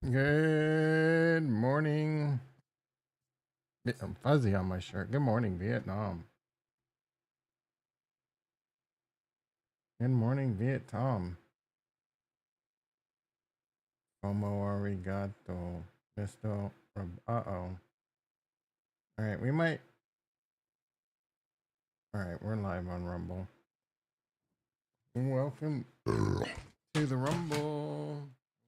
Good morning. I'm fuzzy on my shirt. Good morning, Vietnam. Good morning, Vietnam. Como arigato. Misto. Uh-oh. All right, we might. All right, we're live on Rumble. Welcome to the Rumble.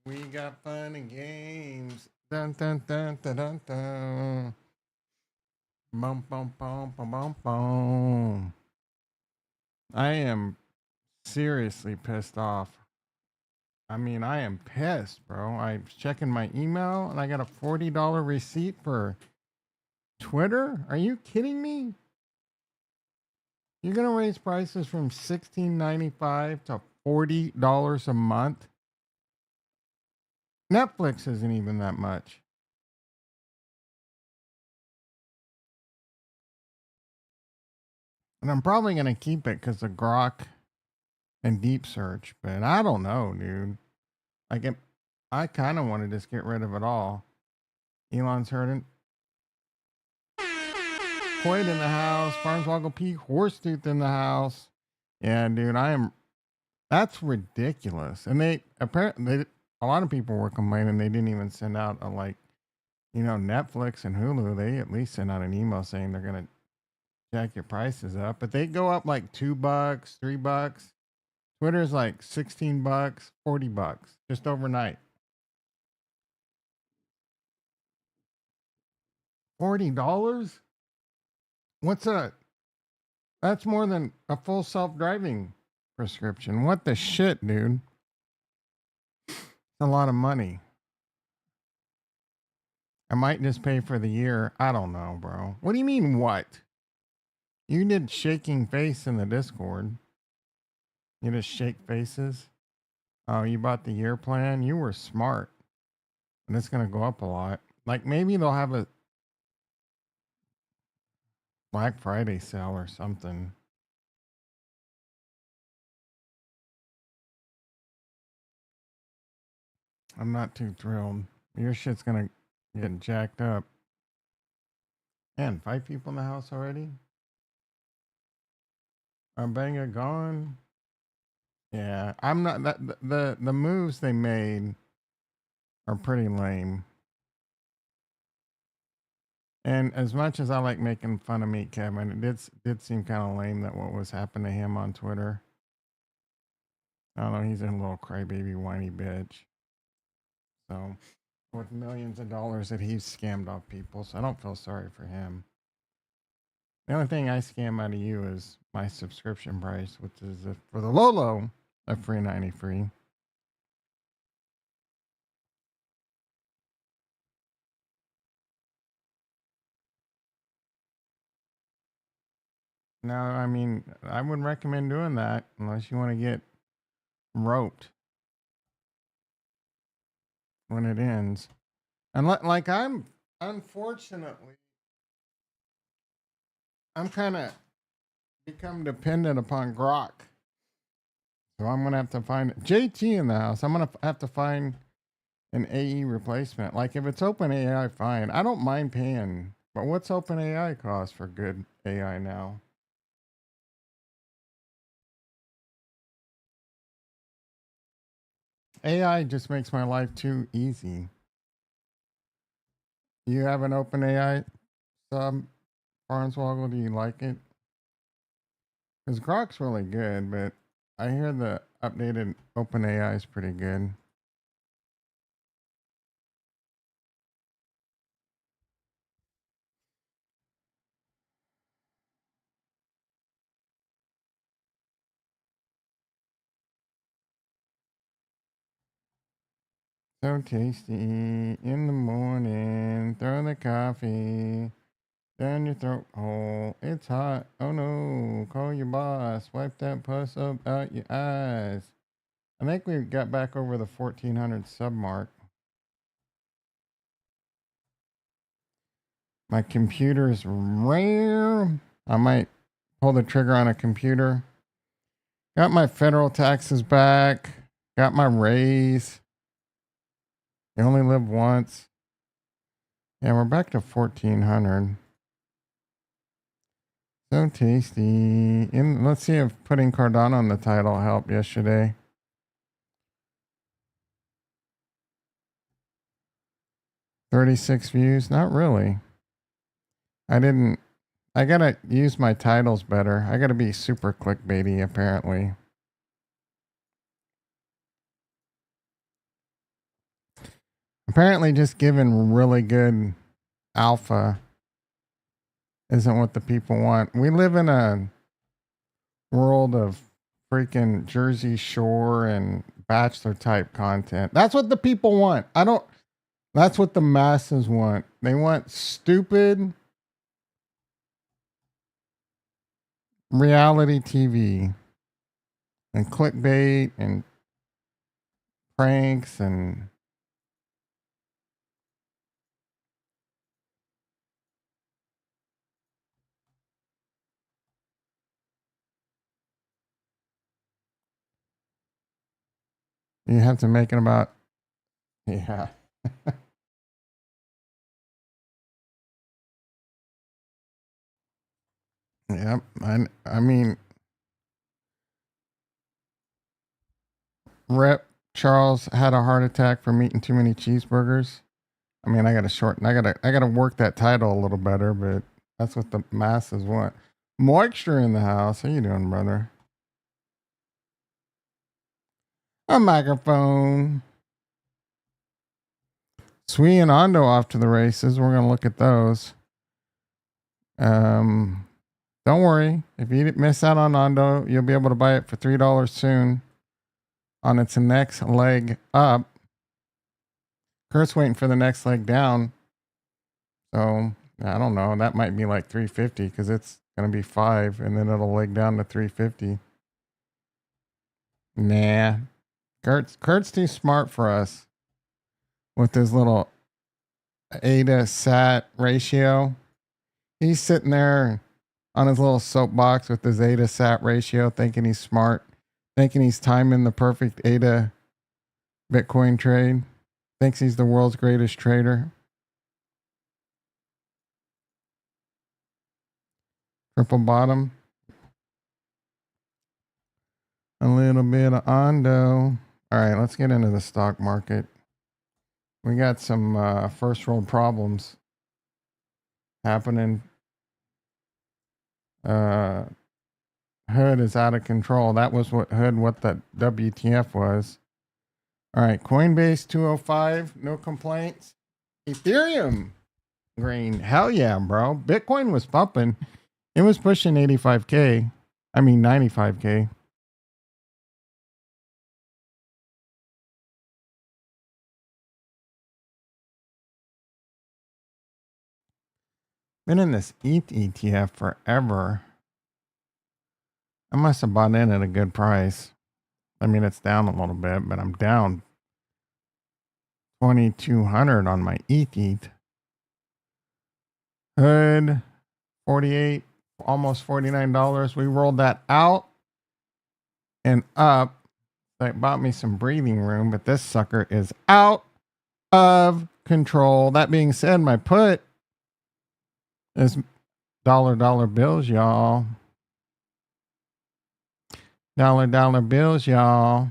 We got fun and games. Dun dun dun dun dun dun. Bum bum bum bum bum bum. I am seriously pissed off. I mean, I am pissed, bro. I was checking my email and I got a $40 receipt for Twitter. Are you kidding me? You're gonna raise prices from $16.95 to $40 a month? Netflix isn't even that much. And I'm probably gonna keep it because of Grok and Deep Search, but I don't know, dude. Like, I kind of want to just get rid of it all. Elon's hurting. Hoyt in the house. Farnswoggle P. Horsetooth in the house. Yeah, dude, I am. That's ridiculous. And they apparently, a lot of people were complaining they didn't even send out a Netflix and Hulu. They at least sent out an email saying they're gonna jack your prices up, but they go up like $2, $3. Twitter's like $16, $40 just overnight. $40? What's that? That's more than a full self-driving prescription. What the shit, dude? It's a lot of money. I might just pay for the year. I don't know, bro. What do you mean, what? You did shaking face in the Discord. You just shake faces. Oh, you bought the year plan? You were smart. And it's going to go up a lot. Like maybe they'll have a Black Friday sale or something. I'm not too thrilled. Your shit's going to get jacked up. Man, 5 people in the house already? Banga gone? Yeah, I'm not that the moves they made are pretty lame. And as much as I like making fun of Meat Kevin, it did seem kind of lame that what was happening to him on Twitter. I don't know, he's a little crybaby, whiny bitch. So, with millions of dollars that he's scammed off people, so I don't feel sorry for him. The only thing I scam out of you is my subscription price, which is for the Lolo, a free 90 free. No, I mean, I wouldn't recommend doing that unless you want to get roped when it ends. And like I'm, unfortunately, I'm kind of become dependent upon Grok. So I'm gonna have to find JT in the house. I'm gonna have to find an AE replacement. Like if it's OpenAI, fine. I don't mind paying, but what's OpenAI cost for good AI now? AI just makes my life too easy. You have an OpenAI sub, Farnswoggle? Do you like it? Because Grok's really good, but I hear the updated OpenAI is pretty good. So tasty in the morning. Throw the coffee down your throat hole. It's hot. Oh no. Call your boss. Wipe that pus up out your eyes. I think we got back over the 1400 sub mark. My computer's rare. I might pull the trigger on a computer. Got my federal taxes back. Got my raise. You only live once. Yeah, we're back to 1400. So tasty. And let's see if putting Cardano on the title helped yesterday. 36 views. Not really. I gotta use my titles better. I gotta be super clickbaity, apparently. Apparently, just giving really good alpha isn't what the people want. We live in a world of freaking Jersey Shore and bachelor type content. That's what the people want. That's what the masses want. They want stupid reality TV and clickbait and pranks and you have to make it about, yeah. Yep. I mean, Rep Charles had a heart attack from eating too many cheeseburgers. I mean, I gotta work that title a little better, but that's what the masses want. Moisture in the house. How you doing, brother? A microphone. SUI and ONDO off to the races. We're gonna look at those. Um, don't worry. If you miss out on ONDO, you'll be able to buy it for $3 soon on its next leg up. Kurt's waiting for the next leg down. So I don't know. That might be like 350 because it's gonna be 5 and then it'll leg down to 350. Nah. Kurt's too smart for us with his little ADA SAT ratio. He's sitting there on his little soapbox with his ADA SAT ratio, thinking he's smart, thinking he's timing the perfect ADA Bitcoin trade, thinks he's the world's greatest trader. Triple bottom. A little bit of ONDO. All right, let's get into the stock market. We got some first world problems happening. Hood is out of control. That was what the WTF was. All right, Coinbase 205, no complaints. Ethereum green, hell yeah, bro. Bitcoin was pumping. It was pushing 85K. I mean 95K. Been in this ETH ETF forever. I must have bought in at a good price. I mean, it's down a little bit, but I'm down 2,200 on my ETH. Hood 48, almost $49. We rolled that out and up. That bought me some breathing room, but this sucker is out of control. That being said, my put is dollar bills, y'all. Dollar bills, y'all.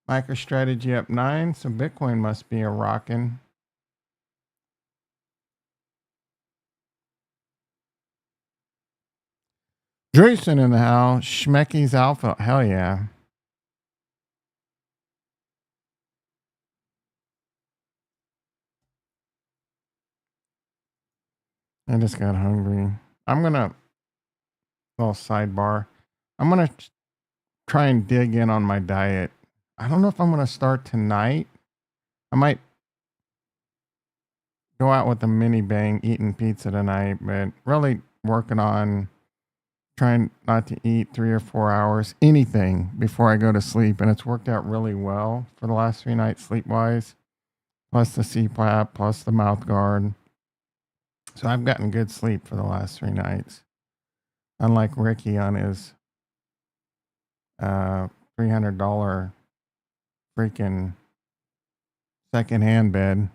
MicroStrategy up 9, so Bitcoin must be a rockin'. Jason in the house. Schmecky's Alpha. Hell yeah. I just got hungry. I'm going to, little sidebar. I'm going to try and dig in on my diet. I don't know if I'm going to start tonight. I might go out with a mini bang eating pizza tonight, but really working on trying not to eat 3 or 4 hours, anything before I go to sleep. And it's worked out really well for the last 3 nights sleep wise, plus the CPAP, plus the mouth guard. So I've gotten good sleep for the last 3 nights. Unlike Ricky on his $300 freaking secondhand bed.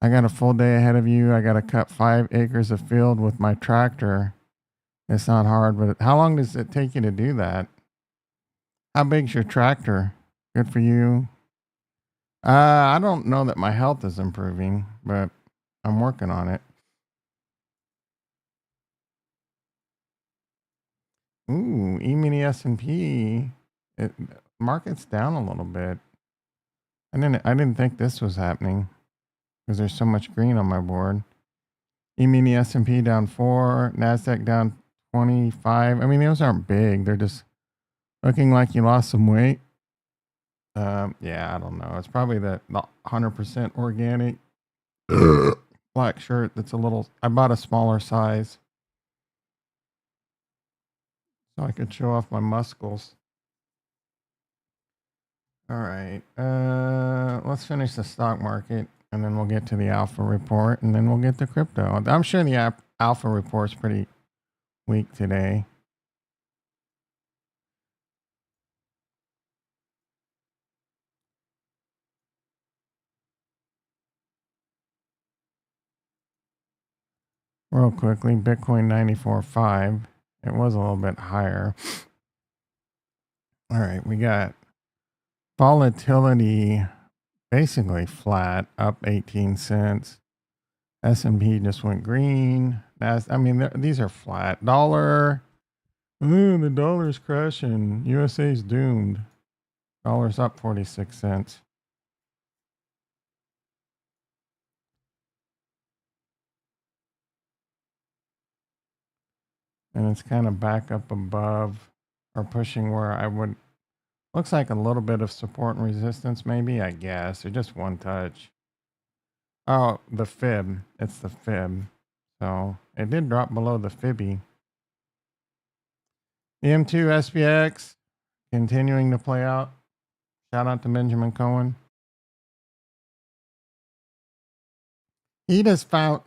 I got a full day ahead of you. I got to cut 5 acres of field with my tractor. It's not hard, but how long does it take you to do that? How big's your tractor? Good for you. I don't know that my health is improving, but I'm working on it. Ooh, E-mini S&P. It market's down a little bit. I didn't think this was happening because there's so much green on my board. E-mini S&P down 4, Nasdaq down 25. I mean, those aren't big. They're just looking like you lost some weight. Yeah, I don't know. It's probably the 100% organic black shirt that's a little. I bought a smaller size so I could show off my muscles. All right. Let's finish the stock market and then we'll get to the alpha report and then we'll get to crypto. I'm sure the alpha report's pretty weak today. Real quickly, Bitcoin 94.5. It was a little bit higher. All right, we got volatility basically flat, up 18 cents. S&P just went green. These are flat. Dollar, the dollar's crashing. USA's doomed. Dollar's up 46 cents. And it's kind of back up above or pushing where I would. Looks like a little bit of support and resistance, maybe, I guess, or just one touch. Oh, the fib. It's the fib. So it did drop below the fibby. The M2 SPX continuing to play out. Shout out to Benjamin Cohen. He just found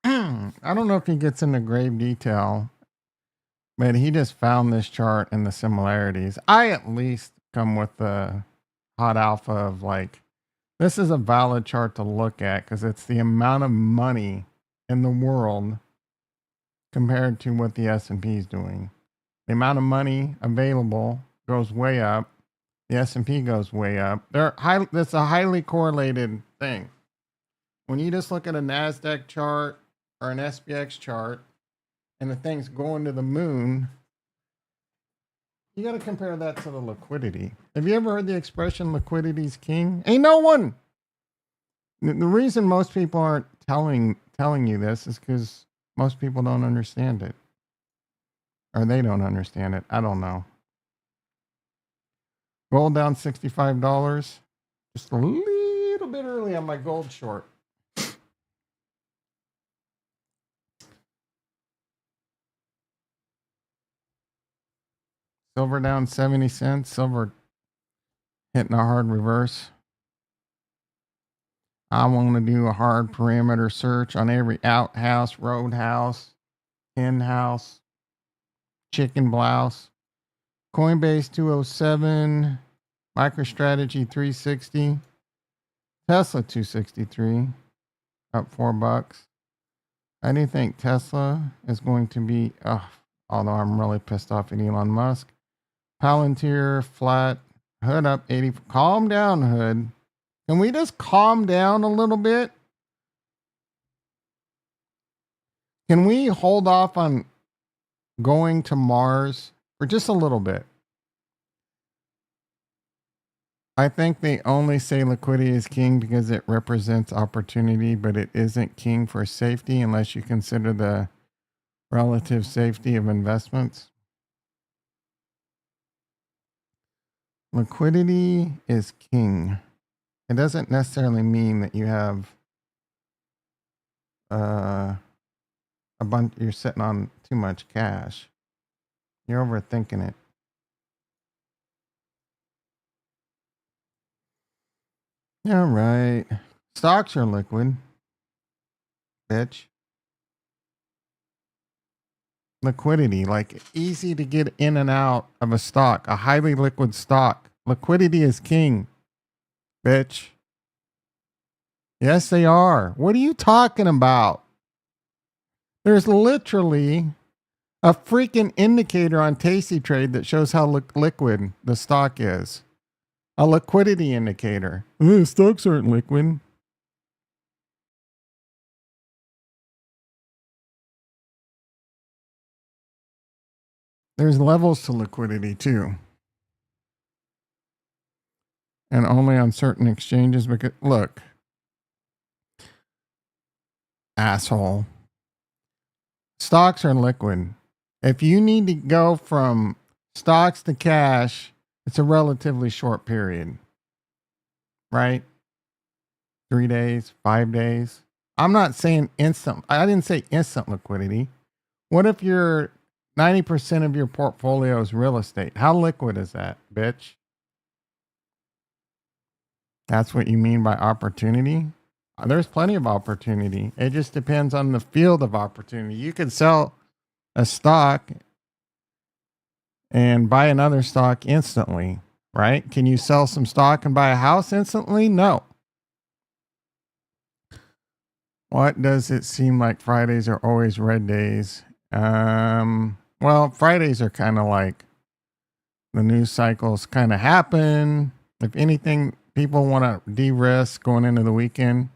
I don't know if he gets into grave detail, but he just found this chart and the similarities. I at least come with the hot alpha of like, this is a valid chart to look at because it's the amount of money in the world compared to what the S&P is doing. The amount of money available goes way up. The S&P goes way up. That's a highly correlated thing. When you just look at a NASDAQ chart or an SPX chart and the thing's going to the moon, you got to compare that to the liquidity. Have you ever heard the expression liquidity's king? Ain't no one. The reason most people aren't telling you this is because most people don't understand it. Or they don't understand it. I don't know. Gold down $65. Just a little bit early on my gold short. Silver down 70 cents. Silver hitting a hard reverse. I want to do a hard parameter search on every outhouse, roadhouse, hen house, chicken blouse. Coinbase 207, MicroStrategy 360, Tesla 263, up $4. I do think Tesla is going to be, although I'm really pissed off at Elon Musk. Palantir flat, Hood up 80. Calm down, Hood. Can we just calm down a little bit? Can we hold off on going to Mars for just a little bit? I think they only say liquidity is king because it represents opportunity, but it isn't king for safety unless you consider the relative safety of investments. Liquidity is king. It doesn't necessarily mean that you have a bunch, you're sitting on too much cash. You're overthinking it. Yeah, right. Stocks are liquid, bitch. liquidity, like easy to get in and out of a stock, a highly liquid stock. Liquidity is king, bitch. Yes, they are. What are you talking about? There's literally a freaking indicator on Tasty Trade that shows how liquid the stock is. A liquidity indicator. Stocks aren't liquid. There's levels to liquidity too. And only on certain exchanges. Because look, asshole. Stocks are liquid. If you need to go from stocks to cash, it's a relatively short period. Right? 3 days, 5 days. I'm not saying instant. I didn't say instant liquidity. What if you're 90% of your portfolio is real estate? How liquid is that, bitch? That's what you mean by opportunity? There's plenty of opportunity. It just depends on the field of opportunity. You could sell a stock and buy another stock instantly, right? Can you sell some stock and buy a house instantly? No. What does it seem like Fridays are always red days? Well, Fridays are kind of like the news cycles kind of happen. If anything, people want to de-risk going into the weekend.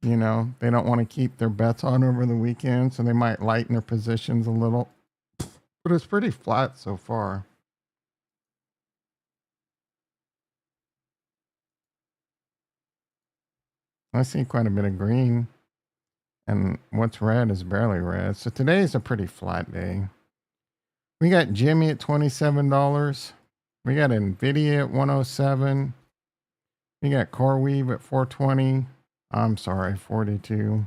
You know, they don't want to keep their bets on over the weekend, so they might lighten their positions a little. But it's pretty flat so far. I see quite a bit of green, and what's red is barely red. So today's a pretty flat day. We got Jimmy at $27. We got Nvidia at 107. We got CoreWeave at 420. I'm sorry, 42.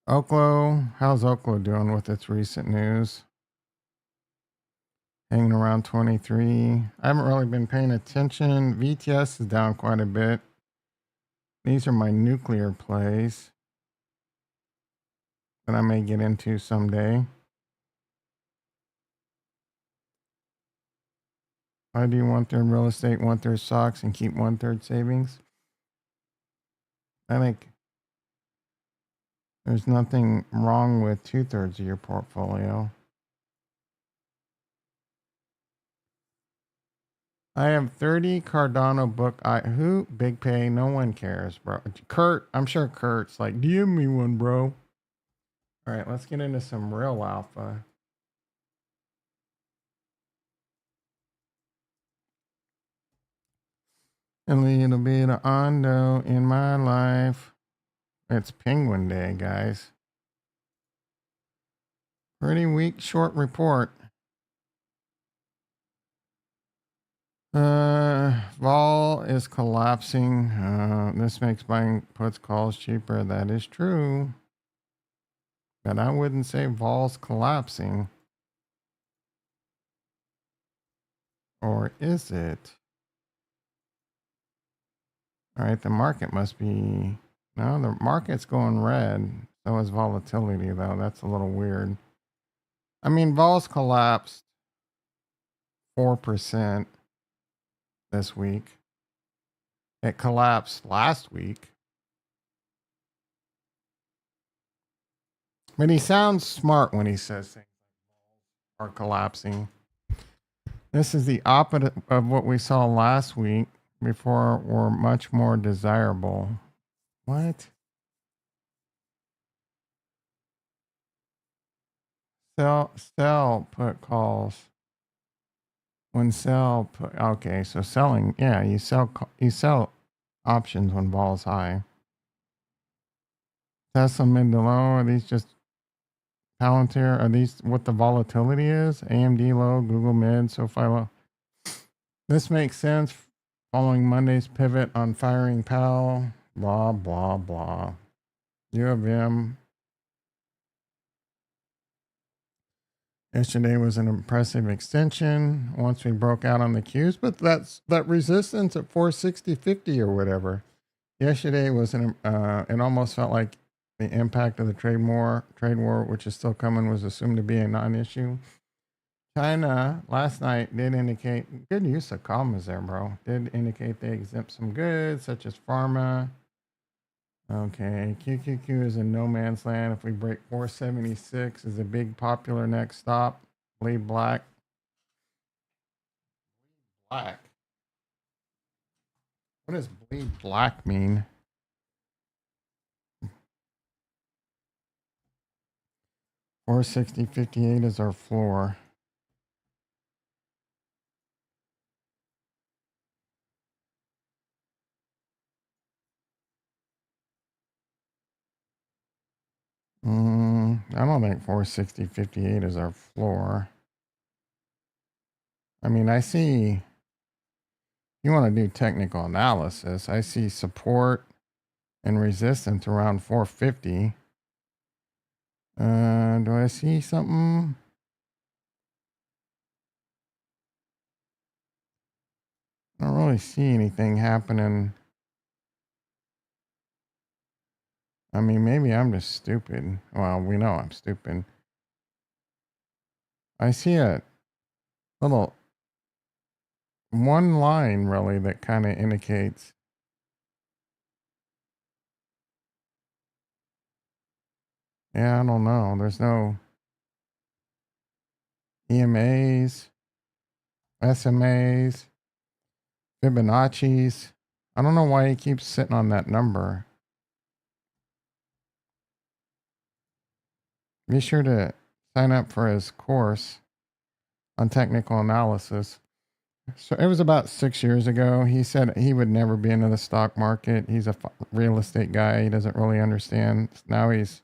Oklo, how's Oklo doing with its recent news? Hanging around 23. I haven't really been paying attention. VTS is down quite a bit. These are my nuclear plays that I may get into someday. I do 1/3 real estate, 1/3 stocks, and keep 1/3 savings. I think there's nothing wrong with 2/3 of your portfolio. I have 30 Cardano book. Who? Big Pay. No one cares, bro. Kurt, I'm sure Kurt's like, DM me one, bro. All right, let's get into some real alpha. A little bit of ONDO in my life. It's Penguin Day, guys. Pretty weak short report. Vol is collapsing. This makes buying puts calls cheaper. That is true. But I wouldn't say Vol's collapsing. Or is it? All right, the market must be. No, the market's going red. So is volatility, though. That's a little weird. I mean, Vol's collapsed 4% this week. It collapsed last week. But he sounds smart when he says things are collapsing. This is the opposite of what we saw last week before were much more desirable. What? Sell put calls. When sell put, okay, so selling, yeah, you sell options when vol's high. Tesla mid to low, are these just Palantir? Are these what the volatility is? AMD low, Google mid, SoFi low. This makes sense following Monday's pivot on firing Powell. Blah, blah, blah. U of M. Yesterday was an impressive extension once we broke out on the Qs, but that resistance at 460.50 or whatever. Yesterday was it almost felt like the impact of the trade war, which is still coming, was assumed to be a non-issue. China last night did indicate good use of commas there, bro. Did indicate they exempt some goods such as pharma. Okay, QQQ is in no man's land. If we break 476, is a big popular next stop. Bleed black. Black. What does bleed black mean? 460.58 is our floor. I don't think 460.58 is our floor. I mean, I see, you want to do technical analysis. I see support and resistance around 450. Do I see something? I don't really see anything happening. I mean, maybe I'm just stupid. Well, we know I'm stupid. I see a little one line really that kind of indicates. Yeah, I don't know. There's no EMAs, SMAs, Fibonacci's. I don't know why he keeps sitting on that number. Be sure to sign up for his course on technical analysis. So it was about 6 years ago. He said he would never be into the stock market. He's a real estate guy. He doesn't really understand. Now he's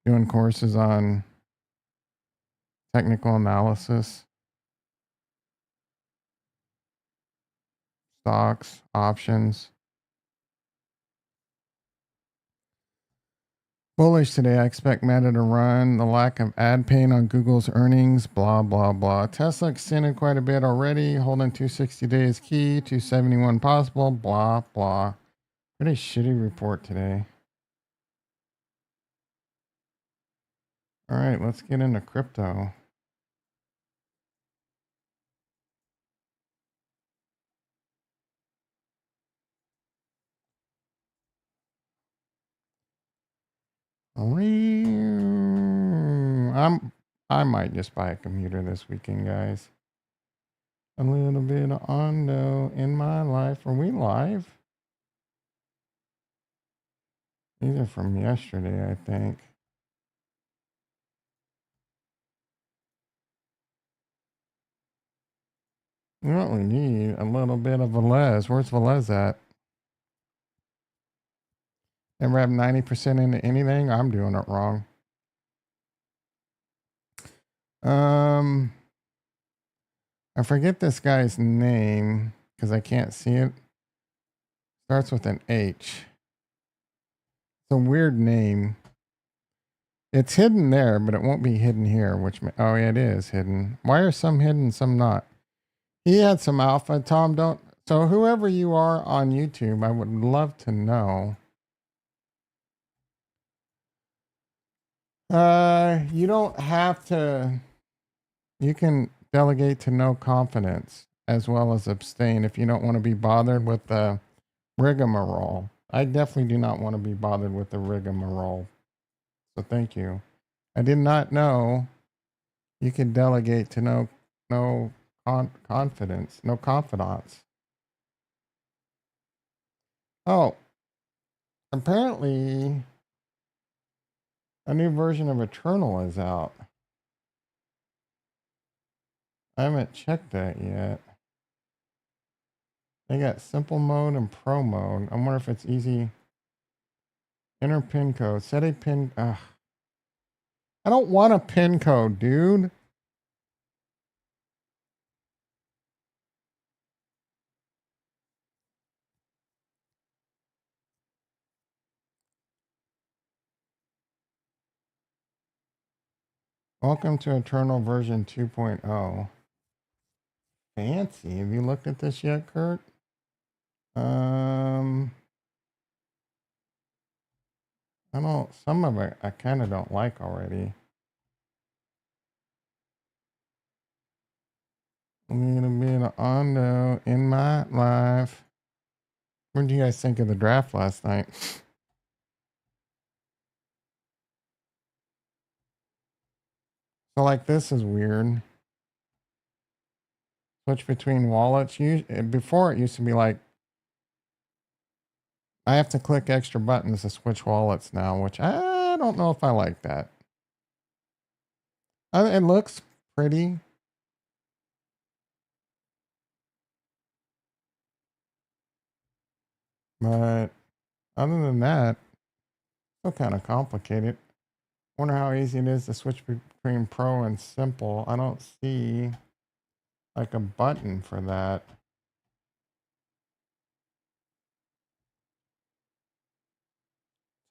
doing courses on technical analysis, stocks, options. Bullish today. I expect Meta to run. The lack of ad pain on Google's earnings. Blah, blah, blah. Tesla extended quite a bit already. Holding 260 days key. 271 possible. Blah, blah. Pretty shitty report today. All right, let's get into crypto. I might just buy a computer this weekend, guys. A little bit of ONDO in my life. Are we live? These are from yesterday, I think. You know what we need? A little bit of Velez. Where's Velez at? Ever have 90% into anything? I'm doing it wrong. I forget this guy's name because I can't see it. Starts with an H. It's a weird name. It's hidden there, but it won't be hidden here. Oh yeah, it is hidden. Why are some hidden, some not? He had some alpha. Tom, don't. So whoever you are on YouTube, I would love to know. You don't have to. You can delegate to no confidence as well as abstain if you don't want to be bothered with the rigmarole. I definitely do not want to be bothered with the rigmarole. So thank you. I did not know you could delegate to no confidence, no confidants. Oh, apparently a new version of Eternal is out. I haven't checked that yet. They got simple mode and pro mode. I wonder if it's easy. Enter pin code. Set a pin. I don't want a pin code, dude. Welcome to Eternal version 2.0. Fancy. Have you looked at this yet, Kurt? some of it I kind of don't like already. A little bit of ONDO in my life. What did you guys think of the draft last night? So like this is weird. Switch between wallets. Before it used to be like I have to click extra buttons to switch wallets now, which I don't know if I like that. It looks pretty. But other than that, still kind of complicated. Wonder how easy it is to switch between pro and simple. I don't see like a button for that.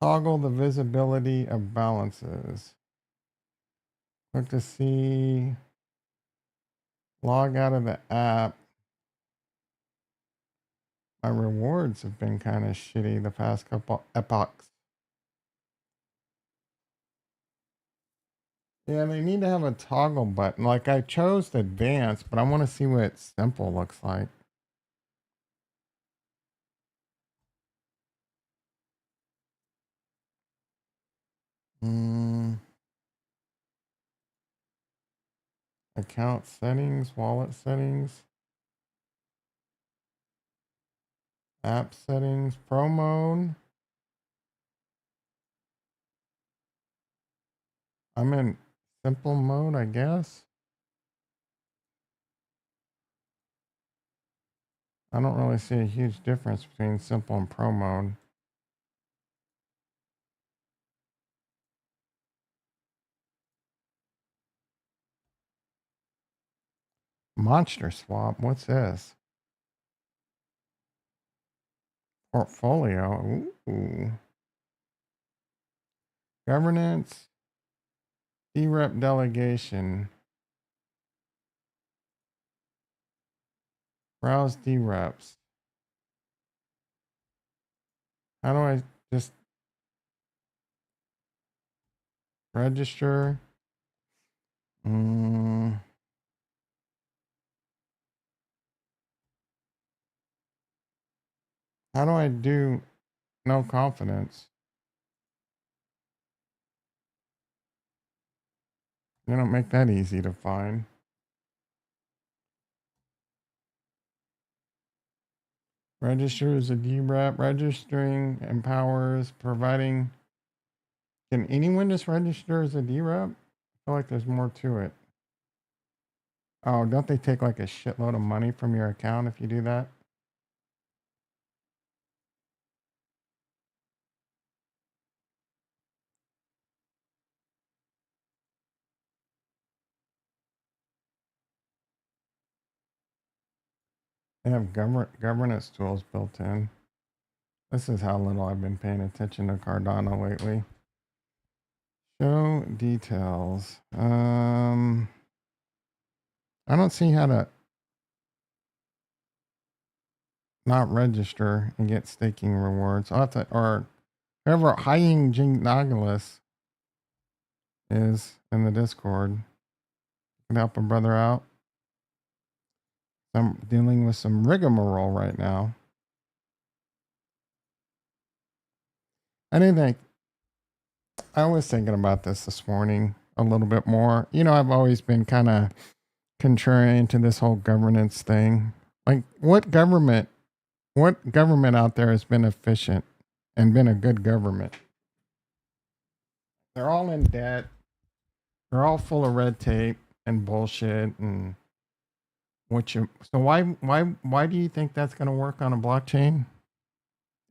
Toggle the visibility of balances. Click to see. Log out of the app. My rewards have been kind of shitty the past couple epochs. Yeah, they need to have a toggle button. Like I chose advanced, but I want to see what simple looks like. Account settings, wallet settings, app settings, pro mode. I'm in simple mode, I guess. I don't really see a huge difference between simple and pro mode. Monster swap, what's this? Portfolio, ooh. Governance, D-rep delegation. Browse D-reps. How do I just register? How do I do no confidence? You don't make that easy to find. Register as a D-rep. Registering empowers providing. Can anyone just register as a D-rep? I feel like there's more to it. Oh, don't they take like a shitload of money from your account if you do that? They have governance tools built in. This is how little I've been paying attention to Cardano lately. Show details. I don't see how to not register and get staking rewards. I'll have to, or whoever Hying Jingnagalus is in the Discord can help a brother out. I'm dealing with some rigmarole right now. I didn't think, I was thinking about this morning a little bit more. You know, I've always been kind of contrarian to this whole governance thing. Like, what government out there has been efficient and been a good government? They're all in debt. They're all full of red tape and bullshit and so why do you think that's going to work on a blockchain?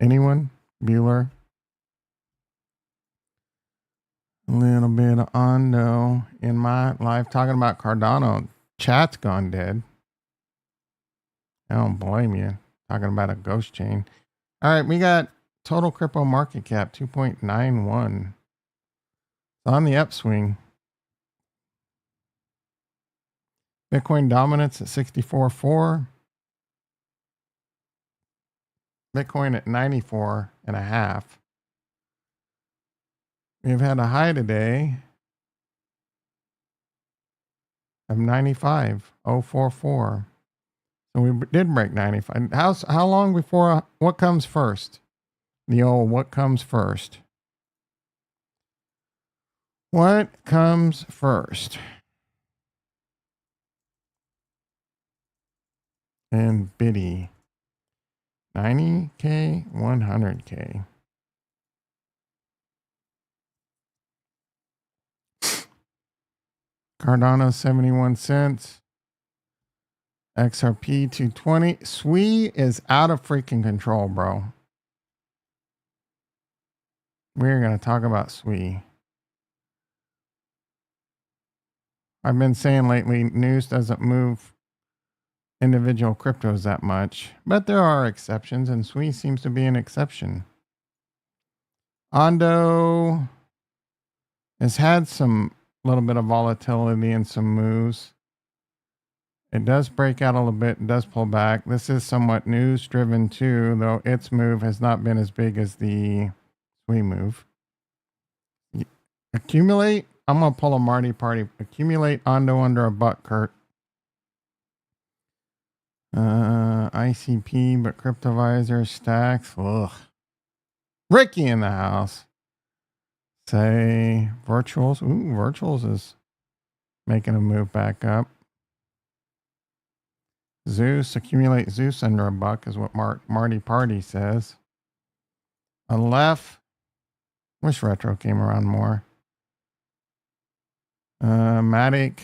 Anyone? Bueller? A little bit of ONDO in my life. Talking about Cardano. Chat's gone dead. I don't blame you. Talking about a ghost chain. All right, we got total crypto market cap 2.91. It's on the upswing. Bitcoin dominance at 64.4. Bitcoin at 94.5. We've had a high today of 95.044. So we did break 95. How long before what comes first? The old what comes first? What comes first? And biddy. 90K, 100K. Cardano 71 cents. XRP 220. SUI is out of freaking control, bro. We're going to talk about SUI. I've been saying lately, news doesn't move individual cryptos that much, but there are exceptions, and SUI seems to be an exception. ONDO has had some little bit of volatility and some moves. It does break out a little bit, it does pull back. This is somewhat news driven too, though its move has not been as big as the SUI move. Accumulate. I'm gonna pull a Marty party. Accumulate ONDO under a buck, Kurt. ICP, but CryptoVisor stacks. Ugh. Ricky in the house. Say virtuals. Ooh, virtuals is making a move back up. Zeus, accumulate Zeus under a buck is what Marty Party says. Aleph. Wish retro came around more. Matic.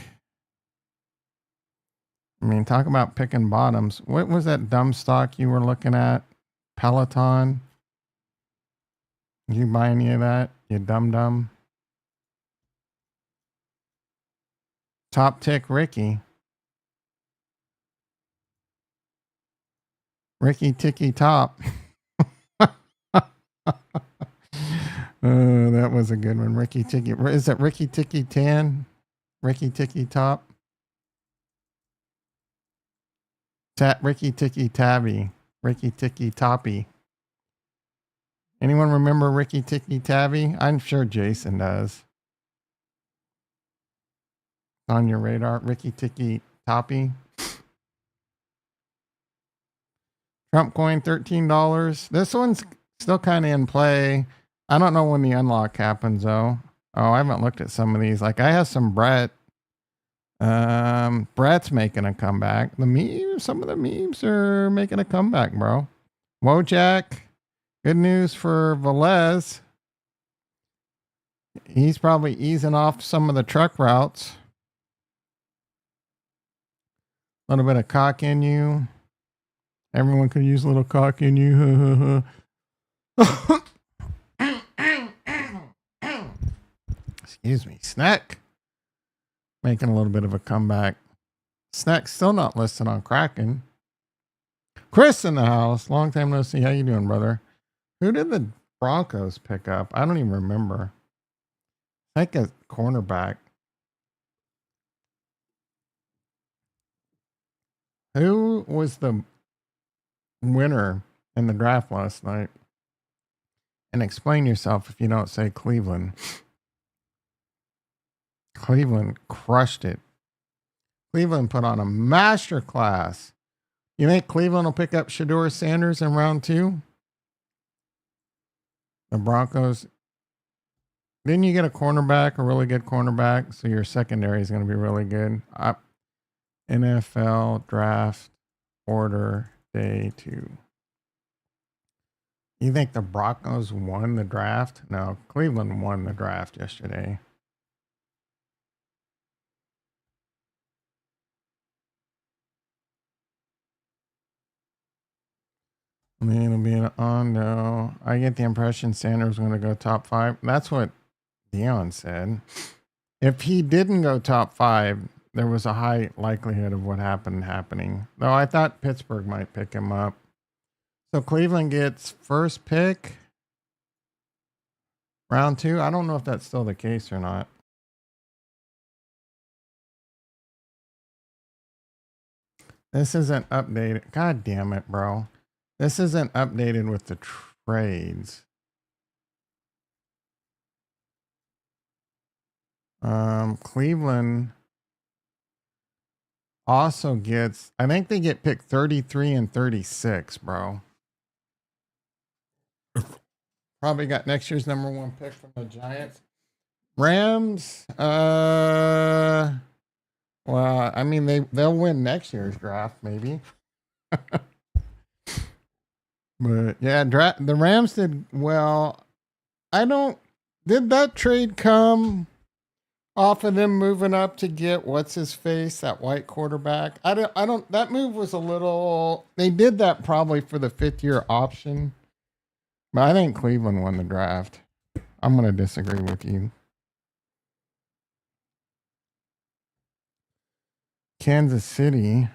I mean, talk about picking bottoms. What was that dumb stock you were looking at? Peloton. Did you buy any of that? You dumb. Top tick Ricky. Ricky Ticky Top. That was a good one. Ricky Ticky. Is that Ricky Ticky Tan? Ricky Ticky Top? Ricky Ticky Tabby. Ricky Ticky Toppy. Anyone remember Ricky Ticky Tabby? I'm sure Jason does. On your radar, Ricky Ticky Toppy. Trump coin, $13. This one's still kind of in play. I don't know when the unlock happens though. Oh, I haven't looked at some of these. Like I have some Brett. Brett's making a comeback. Some of the memes are making a comeback, bro. Wojak. Good news for Velez. He's probably easing off some of the truck routes. A little bit of cock in you. Everyone could use a little cock in you. Excuse me. Snack. Making a little bit of a comeback. Snack's still not listed on Kraken. Chris in the house. Long time no see. How you doing, brother? Who did the Broncos pick up? I don't even remember. I think a cornerback. Who was the winner in the draft last night? And explain yourself if you don't say Cleveland. Cleveland crushed it. Cleveland put on a master class. You think Cleveland will pick up Shedeur Sanders in round 2? The Broncos. Didn't you get a cornerback, a really good cornerback? So your secondary is going to be really good. NFL draft order day 2. You think the Broncos won the draft? No, Cleveland won the draft yesterday. I mean, it'll be an ONDO. I get the impression Sanders going to go top 5. That's what Dion said. If he didn't go top 5, there was a high likelihood of what happening. Though I thought Pittsburgh might pick him up. So Cleveland gets first pick. Round 2. I don't know if that's still the case or not. This isn't updated. God damn it, bro. This isn't updated with the trades. Cleveland also gets, I think they get picked 33 and 36, bro. Probably got next year's number one pick from the Giants. Rams, well, I mean they'll win next year's draft maybe. But yeah, the Rams did well. I don't did that trade come off of them moving up to get what's his face, that white quarterback? I don't that move was a little, they did that probably for the 5th-year option. But I think Cleveland won the draft. I'm going to disagree with you. Kansas City.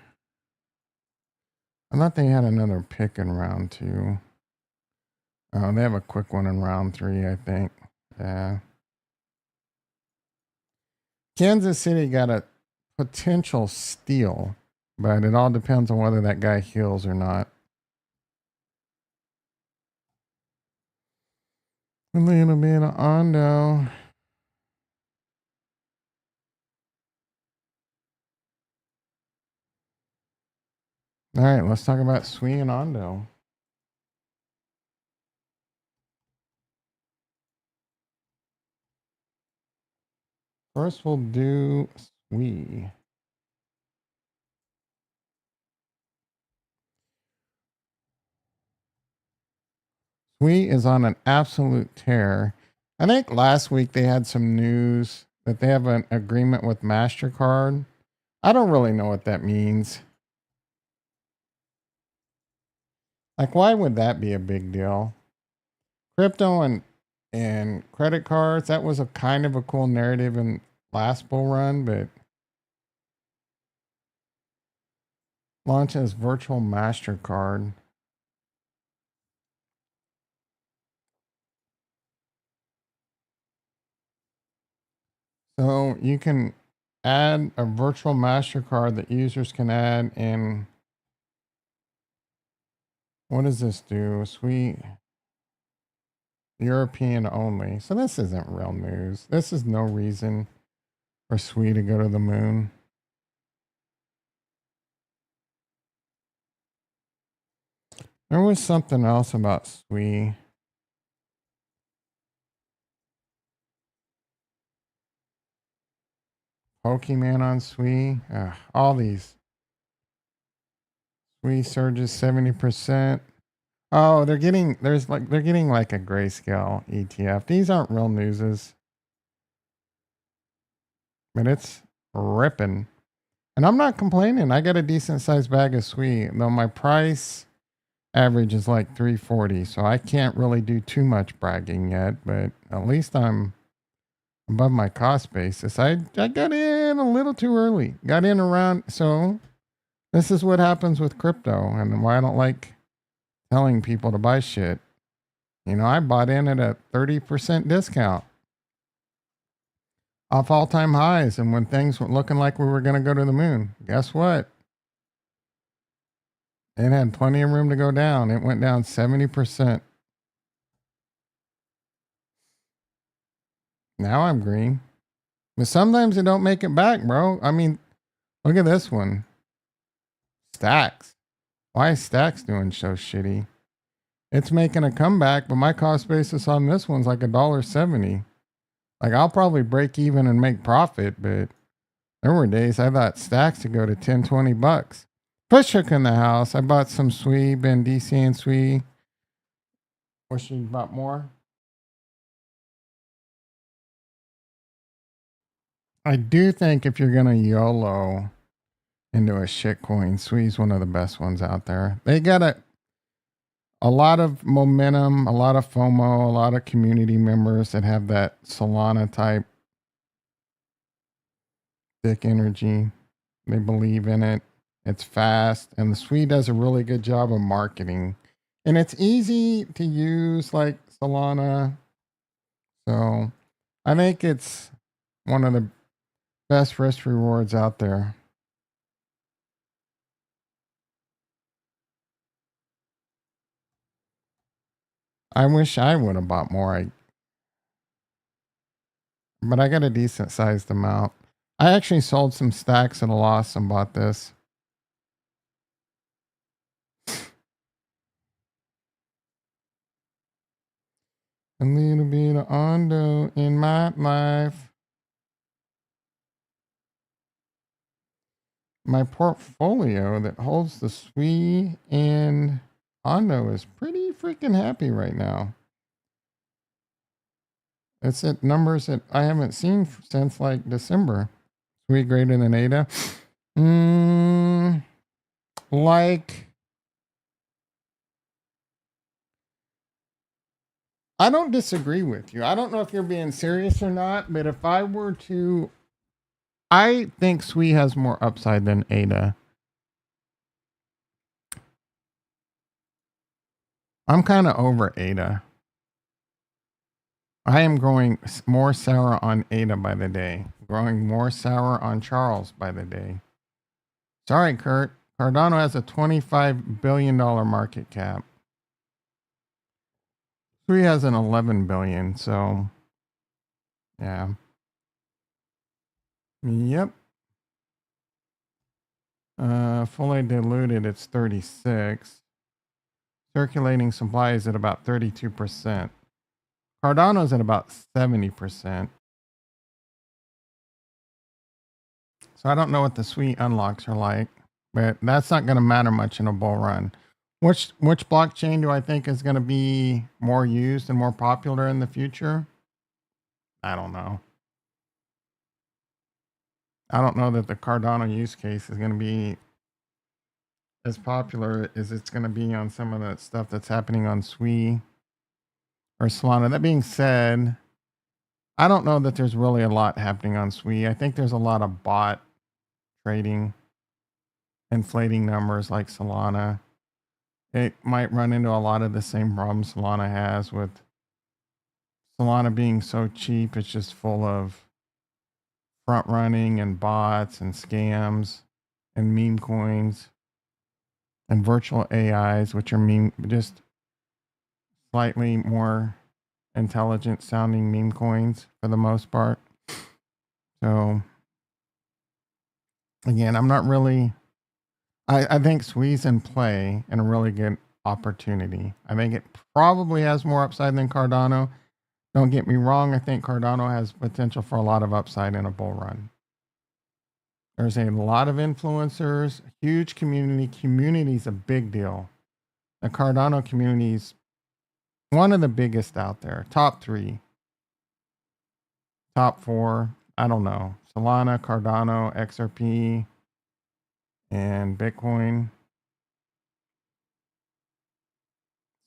I thought they had another pick in round 2. Oh, they have a quick one in round 3, I think. Yeah. Kansas City got a potential steal, but it all depends on whether that guy heals or not. A little bit of Ondo. All right, let's talk about SUI and Ondo. First, we'll do SUI. SUI is on an absolute tear. I think last week they had some news that they have an agreement with MasterCard. I don't really know what that means. Like, why would that be a big deal? Crypto and credit cards, that was a kind of a cool narrative in last bull run, but launch as virtual MasterCard. So you can add a virtual MasterCard that users can add in. What does this do? Sweet. European only. So this isn't real news. This is no reason for SUI to go to the moon. There was something else about SUI. Pokemon on SUI. All these. SUI surges 70%. Oh, they're getting like a grayscale ETF. These aren't real newses. But it's ripping. And I'm not complaining. I got a decent sized bag of SUI, though my price average is like 340. So I can't really do too much bragging yet, but at least I'm above my cost basis. I got in a little too early. Got in around, so this is what happens with crypto and why I don't like telling people to buy shit. You know, I bought in at a 30% discount off all-time highs, and when things were looking like we were going to go to the moon, guess what? It had plenty of room to go down. It went down 70%. Now I'm green. But sometimes it don't make it back, bro. I mean, look at this one. Stacks. Why is Stacks doing so shitty? It's making a comeback, but my cost basis on this one's like $1.70. Like, I'll probably break even and make profit, but there were days I thought Stacks to go to 10, $20. Push hook in the house. I bought some SUI, been DC and SUI. Wish you bought more. I do think if you're gonna YOLO into a shitcoin, SUI's one of the best ones out there. They got a lot of momentum, a lot of FOMO, a lot of community members that have that Solana type thick energy. They believe in it. It's fast, and the SUI does a really good job of marketing. And it's easy to use like Solana. So I think it's one of the best risk rewards out there. I wish I would have bought more. but I got a decent sized amount. I actually sold some stacks at a loss and bought this. A little bit of Ondo in my life. My portfolio that holds the SUI and Ondo is pretty freaking happy right now. It's at numbers that I haven't seen since like December. SUI greater than ADA. Like, I don't disagree with you. I don't know if you're being serious or not, but if I were to, I think SUI has more upside than ADA. I'm kind of over ADA. I am growing more sour on Ada by the day, growing more sour on Charles by the day. Sorry, Kurt. Cardano has a $25 billion market cap. SUI has an 11 billion, so yeah. Yep. Fully diluted, it's 36. Circulating supply is at about 32%. Cardano's at about 70%. So I don't know what the SUI unlocks are like, but that's not going to matter much in a bull run. Which blockchain do I think is going to be more used and more popular in the future? I don't know. I don't know that the Cardano use case is going to be as popular as it's going to be on some of the stuff that's happening on SUI or Solana. That being said, I don't know that there's really a lot happening on SUI. I think there's a lot of bot trading, inflating numbers like Solana. It might run into a lot of the same problems Solana has with Solana being so cheap. It's just full of front running and bots and scams and meme coins and virtual AIs, which are just slightly more intelligent sounding meme coins for the most part. So again, I'm not really, I think SUI's in play and a really good opportunity. I think it probably has more upside than Cardano. Don't get me wrong. I think Cardano has potential for a lot of upside in a bull run. There's a lot of influencers, huge community. Community's a big deal. The Cardano community's one of the biggest out there. Top 3, top 4. I don't know. Solana, Cardano, XRP, and Bitcoin.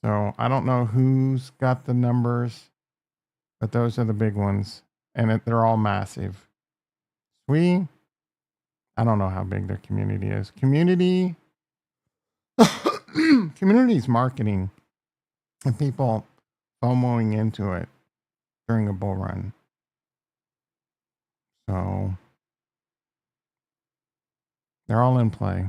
So I don't know who's got the numbers, but those are the big ones. And they're all massive. I don't know how big their community is. Community's marketing and people FOMOing into it during a bull run. So they're all in play.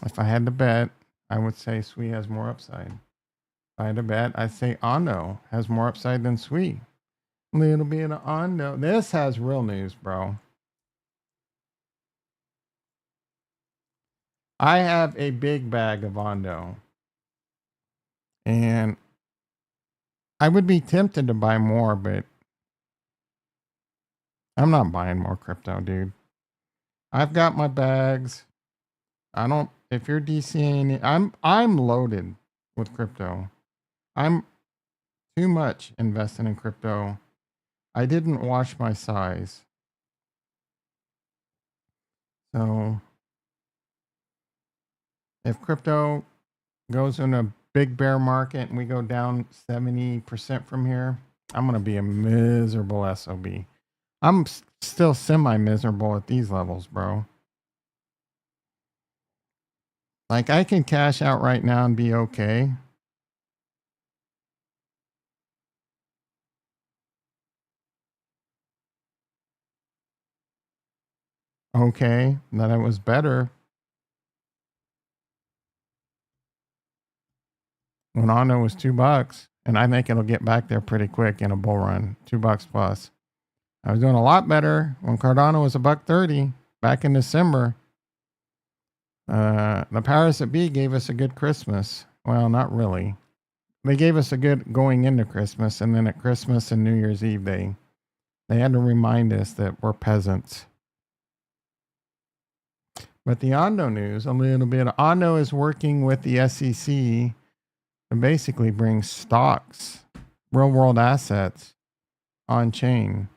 If I had to bet, I would say SUI has more upside. If I had to bet, I'd say ONDO has more upside than SUI. Little bit of ONDO. This has real news, bro. I have a big bag of ONDO. And I would be tempted to buy more, but I'm not buying more crypto, dude. I've got my bags. I don't, if you're DCing, I'm loaded with crypto. I'm too much invested in crypto. I didn't wash my size. So if crypto goes in a big bear market and we go down 70% from here, I'm going to be a miserable SOB. I'm still semi miserable at these levels, bro. Like I can cash out right now and be okay. Okay, that it was better when Ondo was $2 And I think it'll get back there pretty quick in a bull run. $2 plus. I was doing a lot better when Cardano was $1.30 back in December. The powers that be gave us a good Christmas. Well, not really. They gave us a good going into Christmas, and then at Christmas and New Year's Eve, they had to remind us that we're peasants. But the ONDO news, a little bit. ONDO is working with the SEC to basically bring stocks, real world assets, on chain.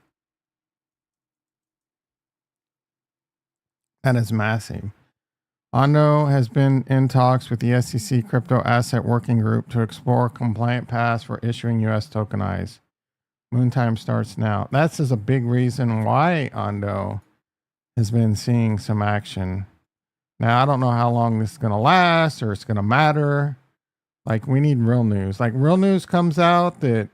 That is massive. ONDO has been in talks with the SEC Crypto Asset Working Group to explore compliant paths for issuing U.S. tokenized. Moon time starts now. That's a big reason why ONDO has been seeing some action. Now, I don't know how long this is going to last or it's going to matter. Like, we need real news. Like, real news comes out that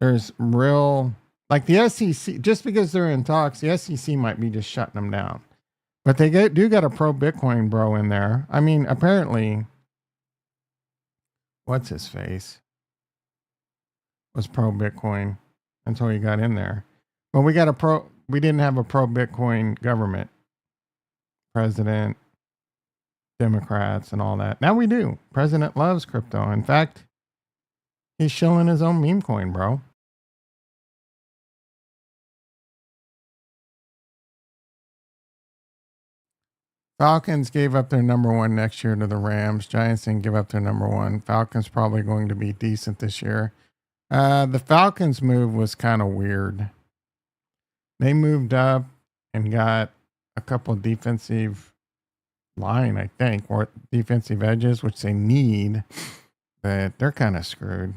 there's real, like the SEC, just because they're in talks, the SEC might be just shutting them down. But they do got a pro Bitcoin bro in there. I mean, apparently, what's his face was pro Bitcoin until he got in there. But we didn't have a pro Bitcoin government, president, Democrats, and all that. Now we do. President loves crypto. In fact, he's shilling his own meme coin, bro. Falcons gave up their number one next year to the Rams. Giants didn't give up their number one. Falcons probably going to be decent this year. The Falcons move was kind of weird. They moved up and got a couple of defensive line, I think, or defensive edges, which they need, but they're kind of screwed.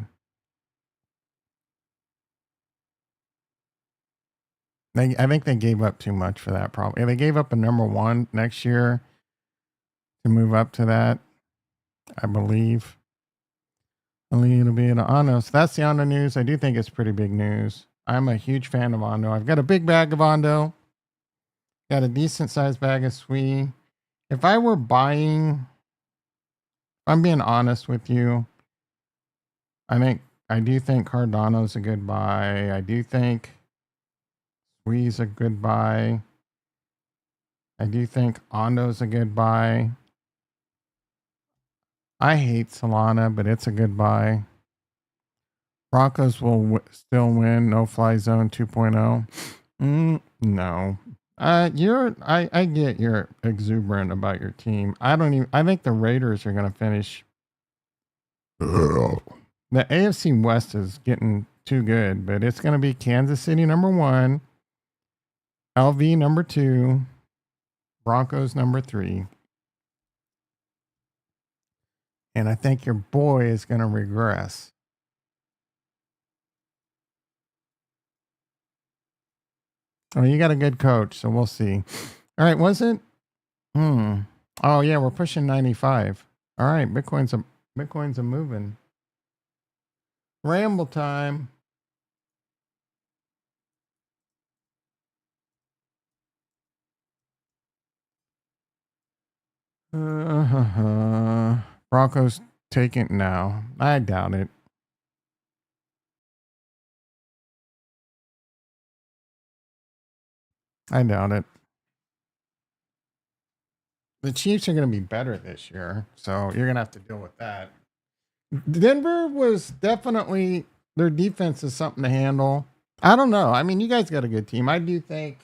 I think they gave up too much for that problem. They gave up a number one next year to move up to that, I believe. Only it'll be an ONDO. So that's the ONDO news. I do think it's pretty big news. I'm a huge fan of ONDO. I've got a big bag of ONDO. Got a decent sized bag of SUI. If I were buying, I'm being honest with you, I do think Cardano's a good buy. I do think SUI's a good buy. I do think ONDO's a good buy. I hate Solana, but it's a good buy. Broncos will still win. No fly zone 2.0. No. I get you're exuberant about your team. I think the Raiders are going to finish. The AFC West is getting too good, but it's going to be Kansas City number 1, LV number 2, Broncos number 3. And I think your boy is going to regress. Oh, you got a good coach, so we'll see. All right, was it? Oh yeah, we're pushing 95. All right, Bitcoin's a moving. Ramble time. Broncos taking now. I doubt it. I doubt it. The Chiefs are going to be better this year, so you're going to have to deal with that. Denver was definitely, their defense is something to handle. I don't know. I mean, you guys got a good team. I do think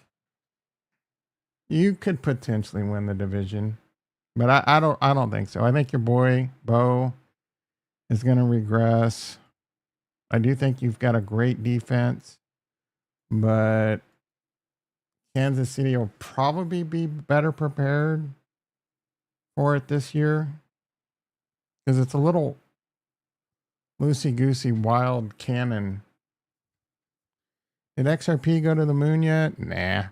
you could potentially win the division, but I don't think so. I think your boy Bo is going to regress. I do think you've got a great defense, but Kansas City will probably be better prepared for it this year because it's a little loosey-goosey wild cannon. Did XRP go to the moon yet? Nah.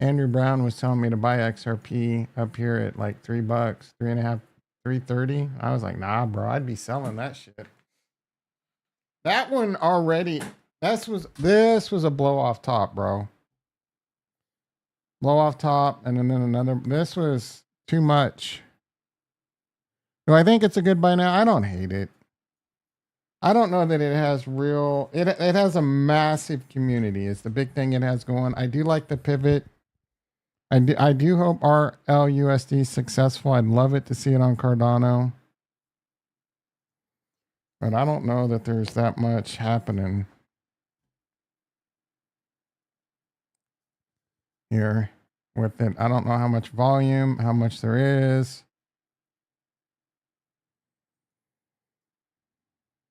Andrew Brown was telling me to buy XRP up here at like $3, $3.50, $3.30. I was like, nah, bro, I'd be selling that shit. That one already, this was a blow off top, bro. Blow off top, and then another. This was too much. Do I think it's a good buy now? I don't hate it. I don't know that it has real. It has a massive community. It's the big thing it has going. I do like the pivot. I do hope RLUSD is successful. I'd love it to see it on Cardano, but I don't know that there's that much happening here with it. I don't know how much volume, how much there is.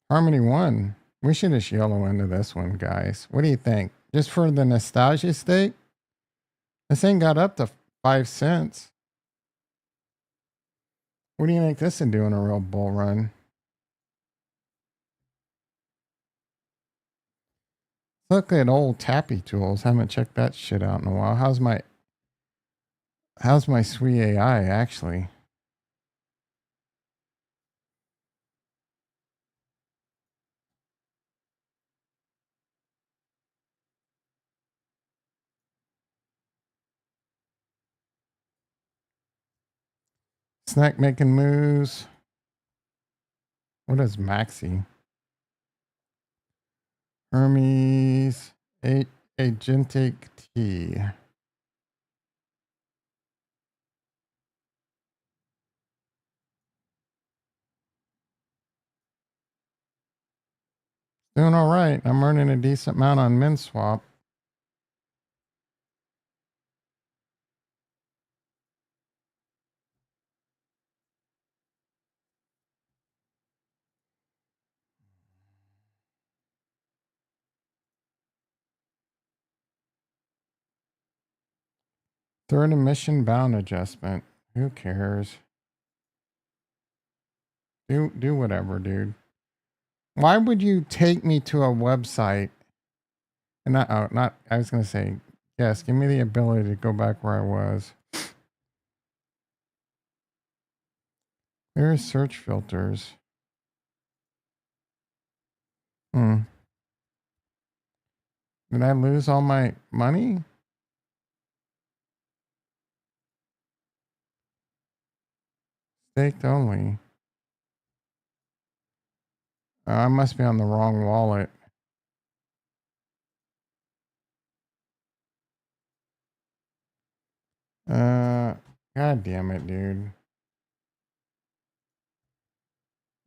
Harmony 1. We should just yellow into this one, guys. What do you think? Just for the nostalgia stake? This thing got up to 5 cents. What do you think this would do in a real bull run? Look at old Tappy Tools. Haven't checked that shit out in a while. How's my SUI AI actually? Snack making moves. What is Maxi? Hermes Agentic T. Doing all right. I'm earning a decent amount on MinSwap. Third emission bound adjustment. Who cares? Do whatever, dude. Why would you take me to a website and not I was gonna say, yes, give me the ability to go back where I was. There are search filters. Did I lose all my money? Staked only. I must be on the wrong wallet. God damn it, dude.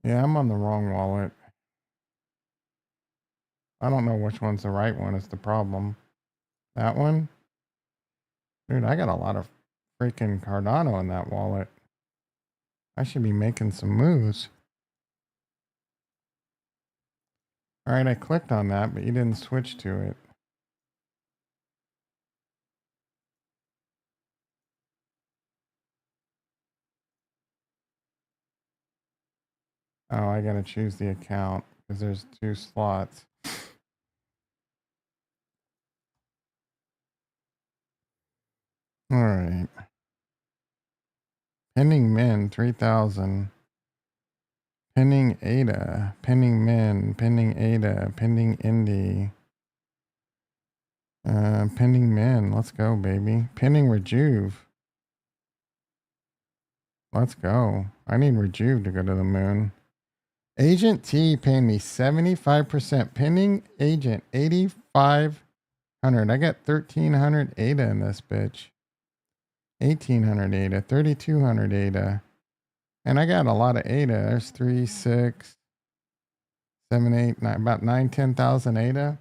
Yeah, I'm on the wrong wallet. I don't know which one's the right one is the problem. That one? Dude, I got a lot of freaking Cardano in that wallet. I should be making some moves. All right, I clicked on that, but you didn't switch to it. Oh, I gotta choose the account because there's 2 slots. All right. Pending min 3,000. Pending ADA. Pending min. Pending ADA. Pending Indy. Pending min. Let's go, baby. Pending Rejuve. Let's go. I need Rejuve to go to the moon. Agent T paying me 75%. Pending agent 8,500. I got 1,300 ADA in this bitch. 1,800 ADA. 3,200 ADA. And I got a lot of ADA. There's 3, 6, 7, 8, 9, about 9, 10,000 ADA.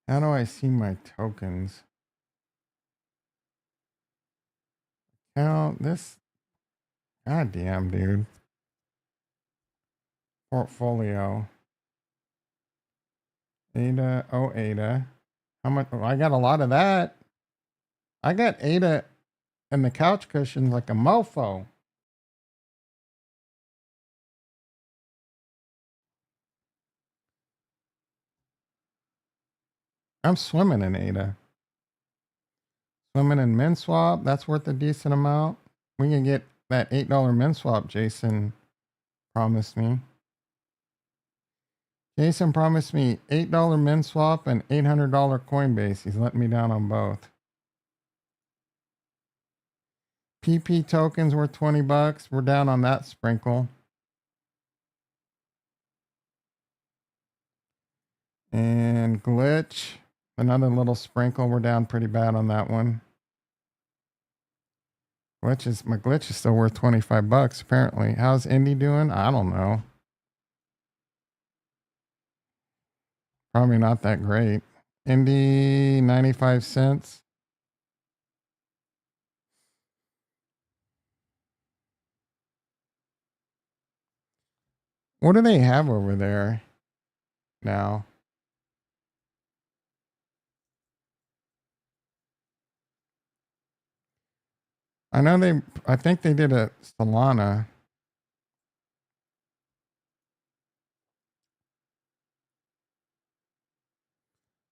How do I see my tokens? Count this. God damn, dude. Portfolio. ADA. Oh, ADA. How much? Oh, I got a lot of that. I got ADA and the couch cushions like a mofo. I'm swimming in ADA. Swimming in MinSwap. That's worth a decent amount. We can get that $8 MinSwap Jason promised me. Jason promised me $8 MinSwap and $800 Coinbase. He's letting me down on both. PP tokens worth 20 bucks. We're down on that sprinkle. And glitch, another little sprinkle. We're down pretty bad on that one. My glitch is still worth 25 bucks apparently. How's Indy doing? I don't know. Probably not that great. Indy 95 cents. What do they have over there now? I think they did a Solana.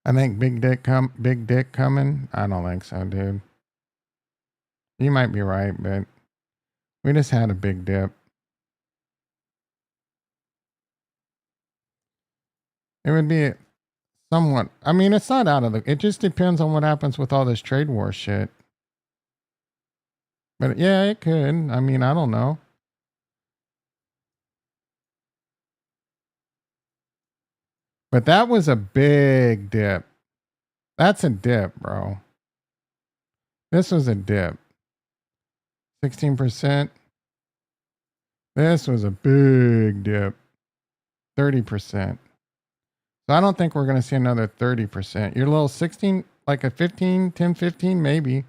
I think big dick coming. I don't think so, dude. You might be right, but we just had a big dip. It would be somewhat. I mean, it's not out of the. It just depends on what happens with all this trade war shit. But yeah, it could. I mean, I don't know. But that was a big dip. That's a dip, bro. This was a dip. 16%. This was a big dip. 30%. So I don't think we're going to see another 30%. Your little 16, like a 15, 10, 15, maybe.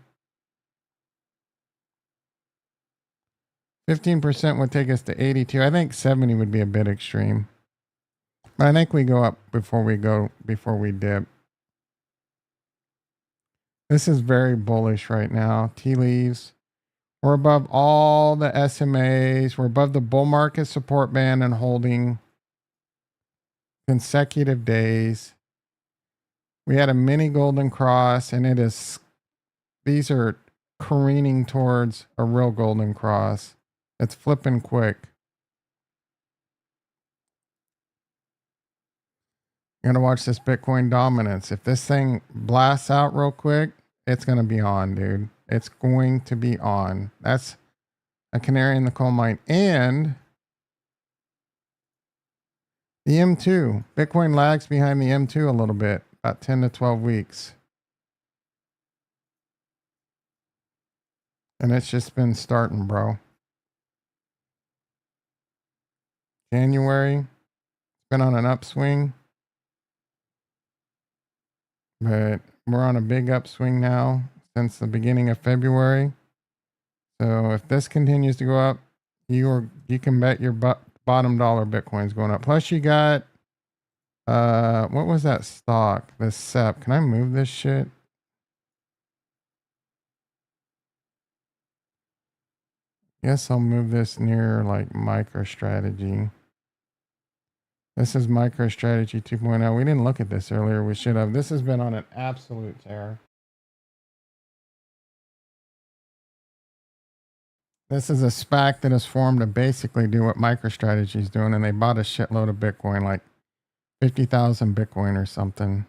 15% would take us to 82. I think 70 would be a bit extreme. But I think we go up before we dip. This is very bullish right now. Tea leaves. We're above all the SMAs. We're above the bull market support band and holding consecutive days. We had a mini golden cross, and these are careening towards a real golden cross. It's flipping quick. You're gonna watch this Bitcoin dominance. If this thing blasts out real quick, it's gonna be on, dude. It's going to be on. That's a canary in the coal mine. And the M2. Bitcoin lags behind the M2 a little bit, about 10 to 12 weeks. And it's just been starting, bro. January, been on an upswing. But we're on a big upswing now since the beginning of February. So if this continues to go up, you can bet your bottom dollar Bitcoin's going up. Plus you got, what was that stock? The SEP. Can I move this shit? Guess I'll move this near like MicroStrategy. This is MicroStrategy 2.0. We didn't look at this earlier. We should have. This has been on an absolute tear. This is a SPAC that is formed to basically do what MicroStrategy is doing, and they bought a shitload of Bitcoin, like 50,000 Bitcoin or something.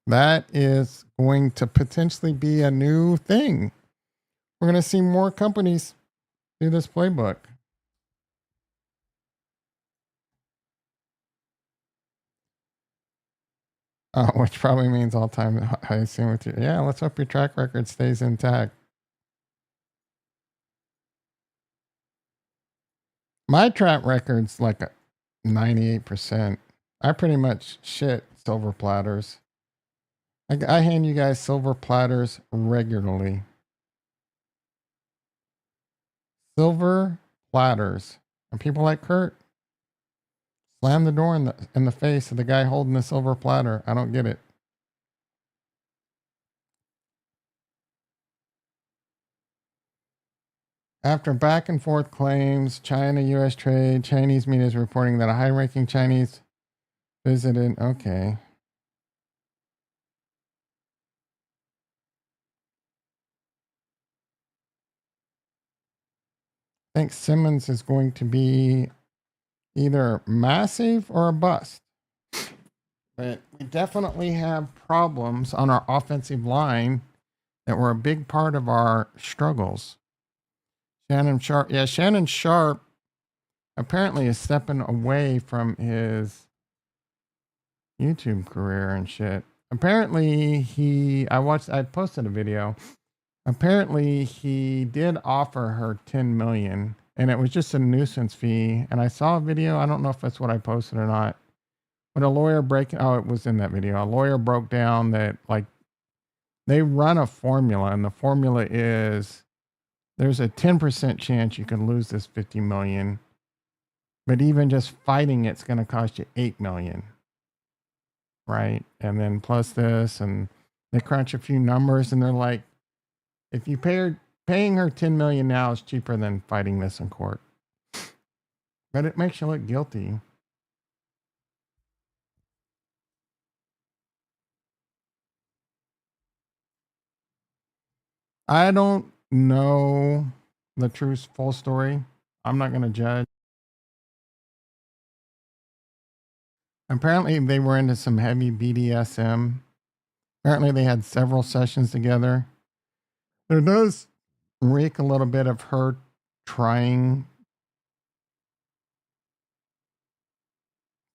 That is going to potentially be a new thing. We're going to see more companies do this playbook. Which probably means all time high soon with you. Yeah, let's hope your track record stays intact. My track record's like 98%. I pretty much shit silver platters. I hand you guys silver platters regularly. Silver platters. And people like Kurt slam the door in the face of the guy holding the silver platter. I don't get it. After back and forth claims, China-U.S. trade, Chinese media is reporting that a high-ranking Chinese visited. Okay. I think Simmons is going to be either massive or a bust. But we definitely have problems on our offensive line. that were a big part of our struggles. Shannon Sharp, yeah, Shannon Sharp apparently is stepping away from his YouTube career and shit. Apparently, I posted a video. Apparently, he did offer her 10 million and it was just a nuisance fee. And I saw a video, I don't know if that's what I posted or not, but a lawyer it was in that video. A lawyer broke down that like they run a formula and the formula is there's a 10% chance you can lose this 50 million, but even just fighting it's going to cost you 8 million. Right? And then plus this, and they crunch a few numbers and they're like, if you paying her 10 million now is cheaper than fighting this in court. But it makes you look guilty. I don't know the true full story. I'm not going to judge. Apparently, they were into some heavy BDSM. Apparently, they had several sessions together. There does reek a little bit of her trying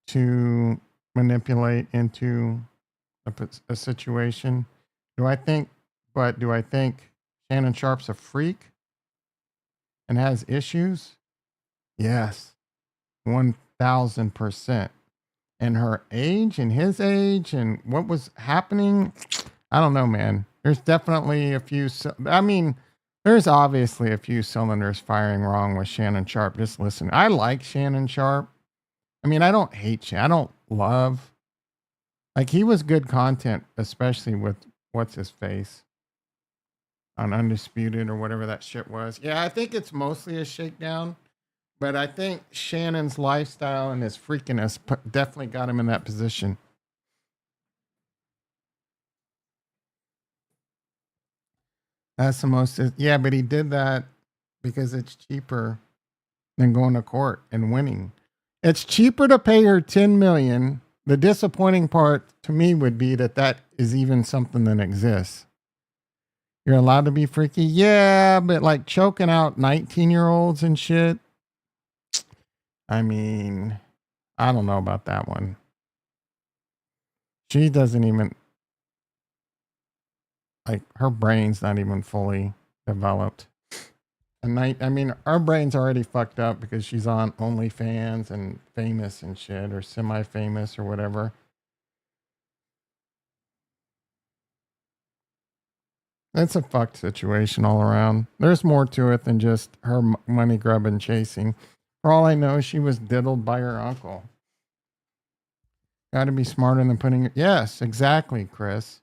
to manipulate into a situation. Do I think Shannon Sharp's a freak and has issues? Yes, 1000%. And her age and his age and what was happening, I don't know, man. There's definitely there's obviously a few cylinders firing wrong with Shannon Sharp. Just listen. I like Shannon Sharp. I mean, I don't hate I don't love. Like he was good content, especially with what's his face on Undisputed or whatever that shit was. Yeah, I think it's mostly a shakedown, but I think Shannon's lifestyle and his freakiness definitely got him in that position. That's the most, yeah, but he did that because it's cheaper than going to court and winning. It's cheaper to pay her 10 million. The disappointing part to me would be that is even something that exists. You're allowed to be freaky. Yeah, but like choking out 19-year-olds and shit. I mean, I don't know about that one. She doesn't even, like, her brain's not even fully developed. Our brain's already fucked up because she's on OnlyFans and famous and shit, or semi-famous or whatever. It's a fucked situation all around. There's more to it than just her money grubbing chasing. For all I know, she was diddled by her uncle. Got to be smarter than putting. Yes, exactly, Chris.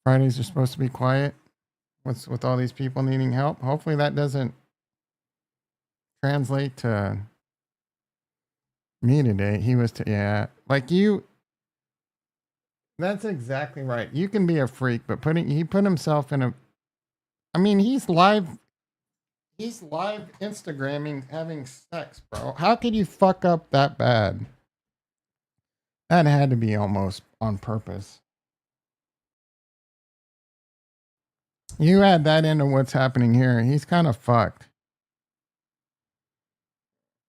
Fridays are supposed to be quiet. With all these people needing help? Hopefully that doesn't translate to me today. He was yeah, like you. That's exactly right. You can be a freak, but he put himself in a. I mean, he's live Instagramming having sex, bro. How could you fuck up that bad? That had to be almost on purpose. You add that into what's happening here, he's kind of fucked.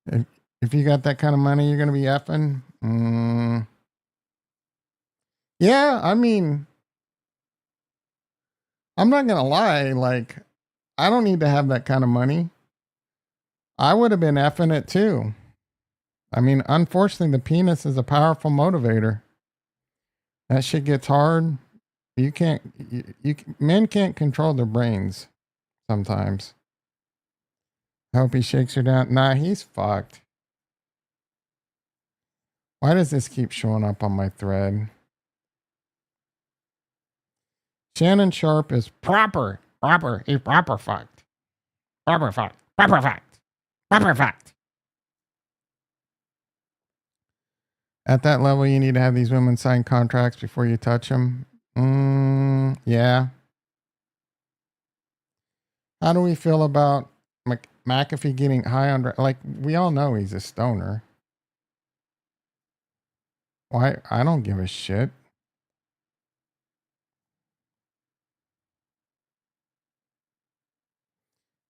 If you got that kind of money, you're gonna be effing. Yeah, I mean, I'm not gonna lie. Like, I don't need to have that kind of money. I would have been effing it too. I mean, unfortunately, the penis is a powerful motivator. That shit gets hard. You can't. Men can't control their brains sometimes. I hope he shakes her down. Nah, he's fucked. Why does this keep showing up on my thread? Shannon Sharp is proper. He's proper fucked. Proper fucked. Proper fucked. Proper fucked. At that level, you need to have these women sign contracts before you touch them. Yeah. How do we feel about McAfee getting high on? Like, we all know he's a stoner. Why? I don't give a shit.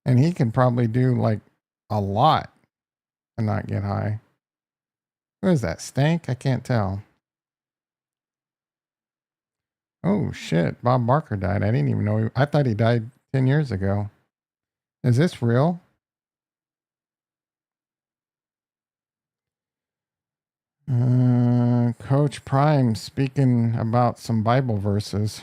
And he could probably do like a lot and not get high. Who is that? Stank? I can't tell. Oh shit, Bob Barker died. I didn't even know. I thought he died 10 years ago. Is this real? Coach Prime speaking about some Bible verses.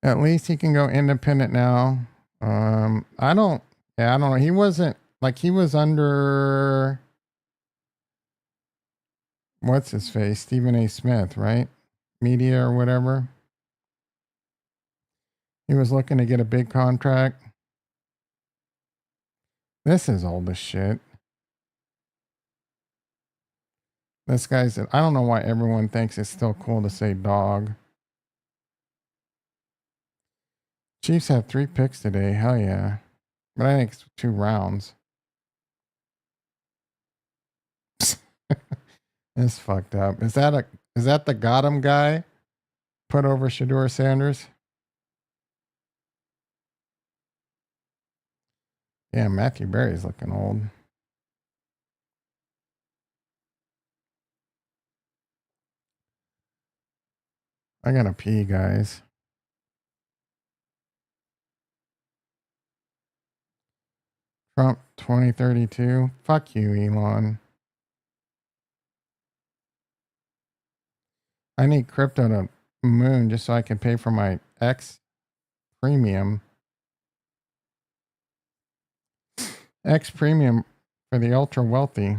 At least he can go independent now. I don't. Yeah, I don't know. He wasn't like he was under what's his face, Stephen A. Smith, right? Media or whatever. He was looking to get a big contract. This is old as shit. This guy's. I don't know why everyone thinks it's still cool to say dog. Chiefs have 3 picks today. Hell yeah. But I think it's 2 rounds. It's fucked up. Is that the got him guy put over Shador Sanders? Yeah, Matthew Berry's looking old. I gotta pee, guys. Trump 2032. Fuck you, Elon. I need crypto to moon just so I can pay for my X premium. X premium for the ultra wealthy.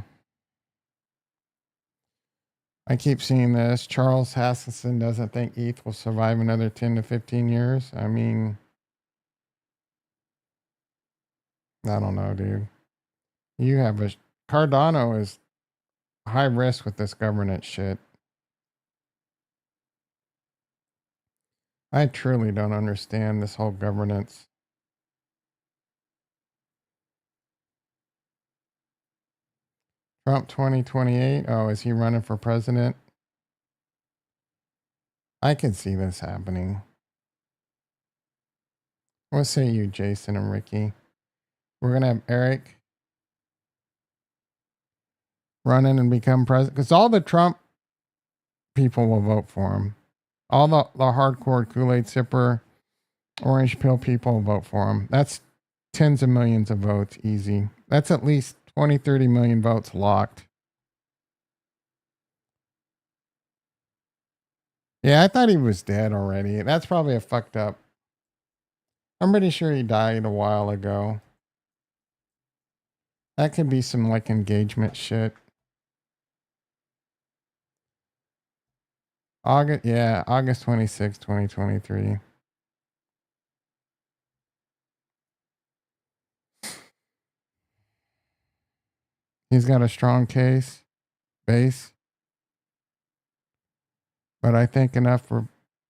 I keep seeing this. Charles Hasselson doesn't think ETH will survive another 10 to 15 years. I mean, I don't know, dude. You have a Cardano is high risk with this governance shit. I truly don't understand this whole governance. Trump 2028. Oh, is he running for president? I can see this happening. What say you, Jason and Ricky? We're going to have Eric run in and become president because all the Trump people will vote for him. All the hardcore Kool-Aid sipper, orange pill people will vote for him. That's tens of millions of votes easy. That's at least 20, 30 million votes locked. Yeah, I thought he was dead already. That's probably a fucked up. I'm pretty sure he died a while ago. That could be some like engagement shit. August 26, 2023. He's got a strong base, but I think enough for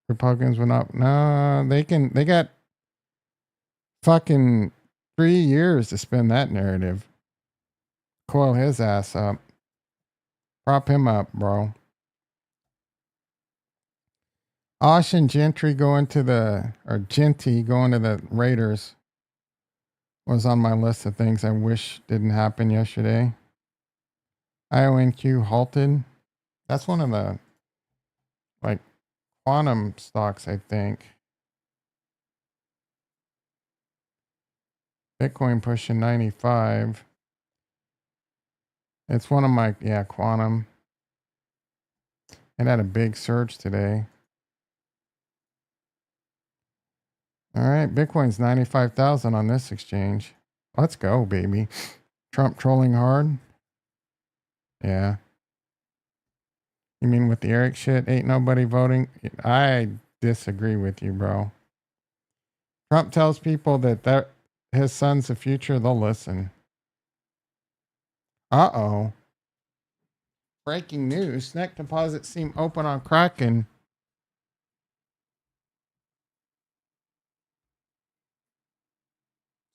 Republicans would not. No, they got fucking 3 years to spin that narrative. Coil his ass up. Prop him up, bro. Austin Gentry going to the Raiders was on my list of things I wish didn't happen yesterday. IONQ halted. That's one of the like quantum stocks, I think. Bitcoin pushing 95. It's one of my quantum. It had a big surge today. All right, Bitcoin's 95,000 on this exchange. Let's go, baby. Trump trolling hard. Yeah. You mean with the Eric shit? Ain't nobody voting? I disagree with you, bro. Trump tells people that his son's the future, they'll listen. Uh-oh. Breaking news. Snack deposits seem open on Kraken.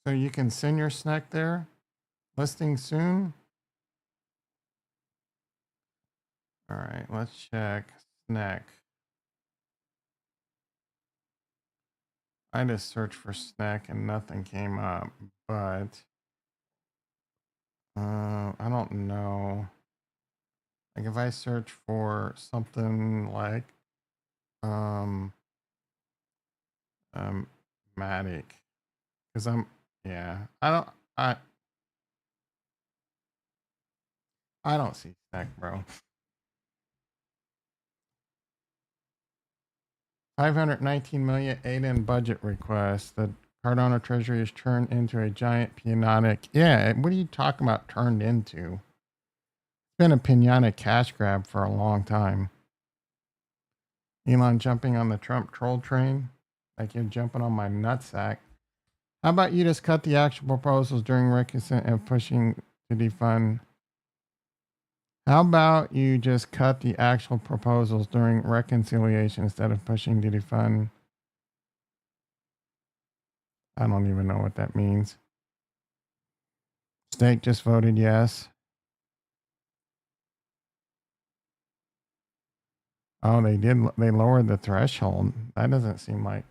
So you can send your snack there? Listing soon? All right, let's check. Snack. I just searched for snack and nothing came up, but I don't know. Like if I search for something like um Matic, because yeah, I I don't see snack, bro. 519 million aid-in budget request. The Cardano Treasury is turned into a giant pinata. Yeah, what are you talking about turned into? It's been a pinata cash grab for a long time. Elon jumping on the Trump troll train like you're jumping on my nutsack. How about you just cut the actual proposals during reconciliation and pushing to defund? How about you just cut the actual proposals during reconciliation instead of pushing to defund? I don't even know what that means. State just voted yes. Oh, they did. They lowered the threshold. That doesn't seem like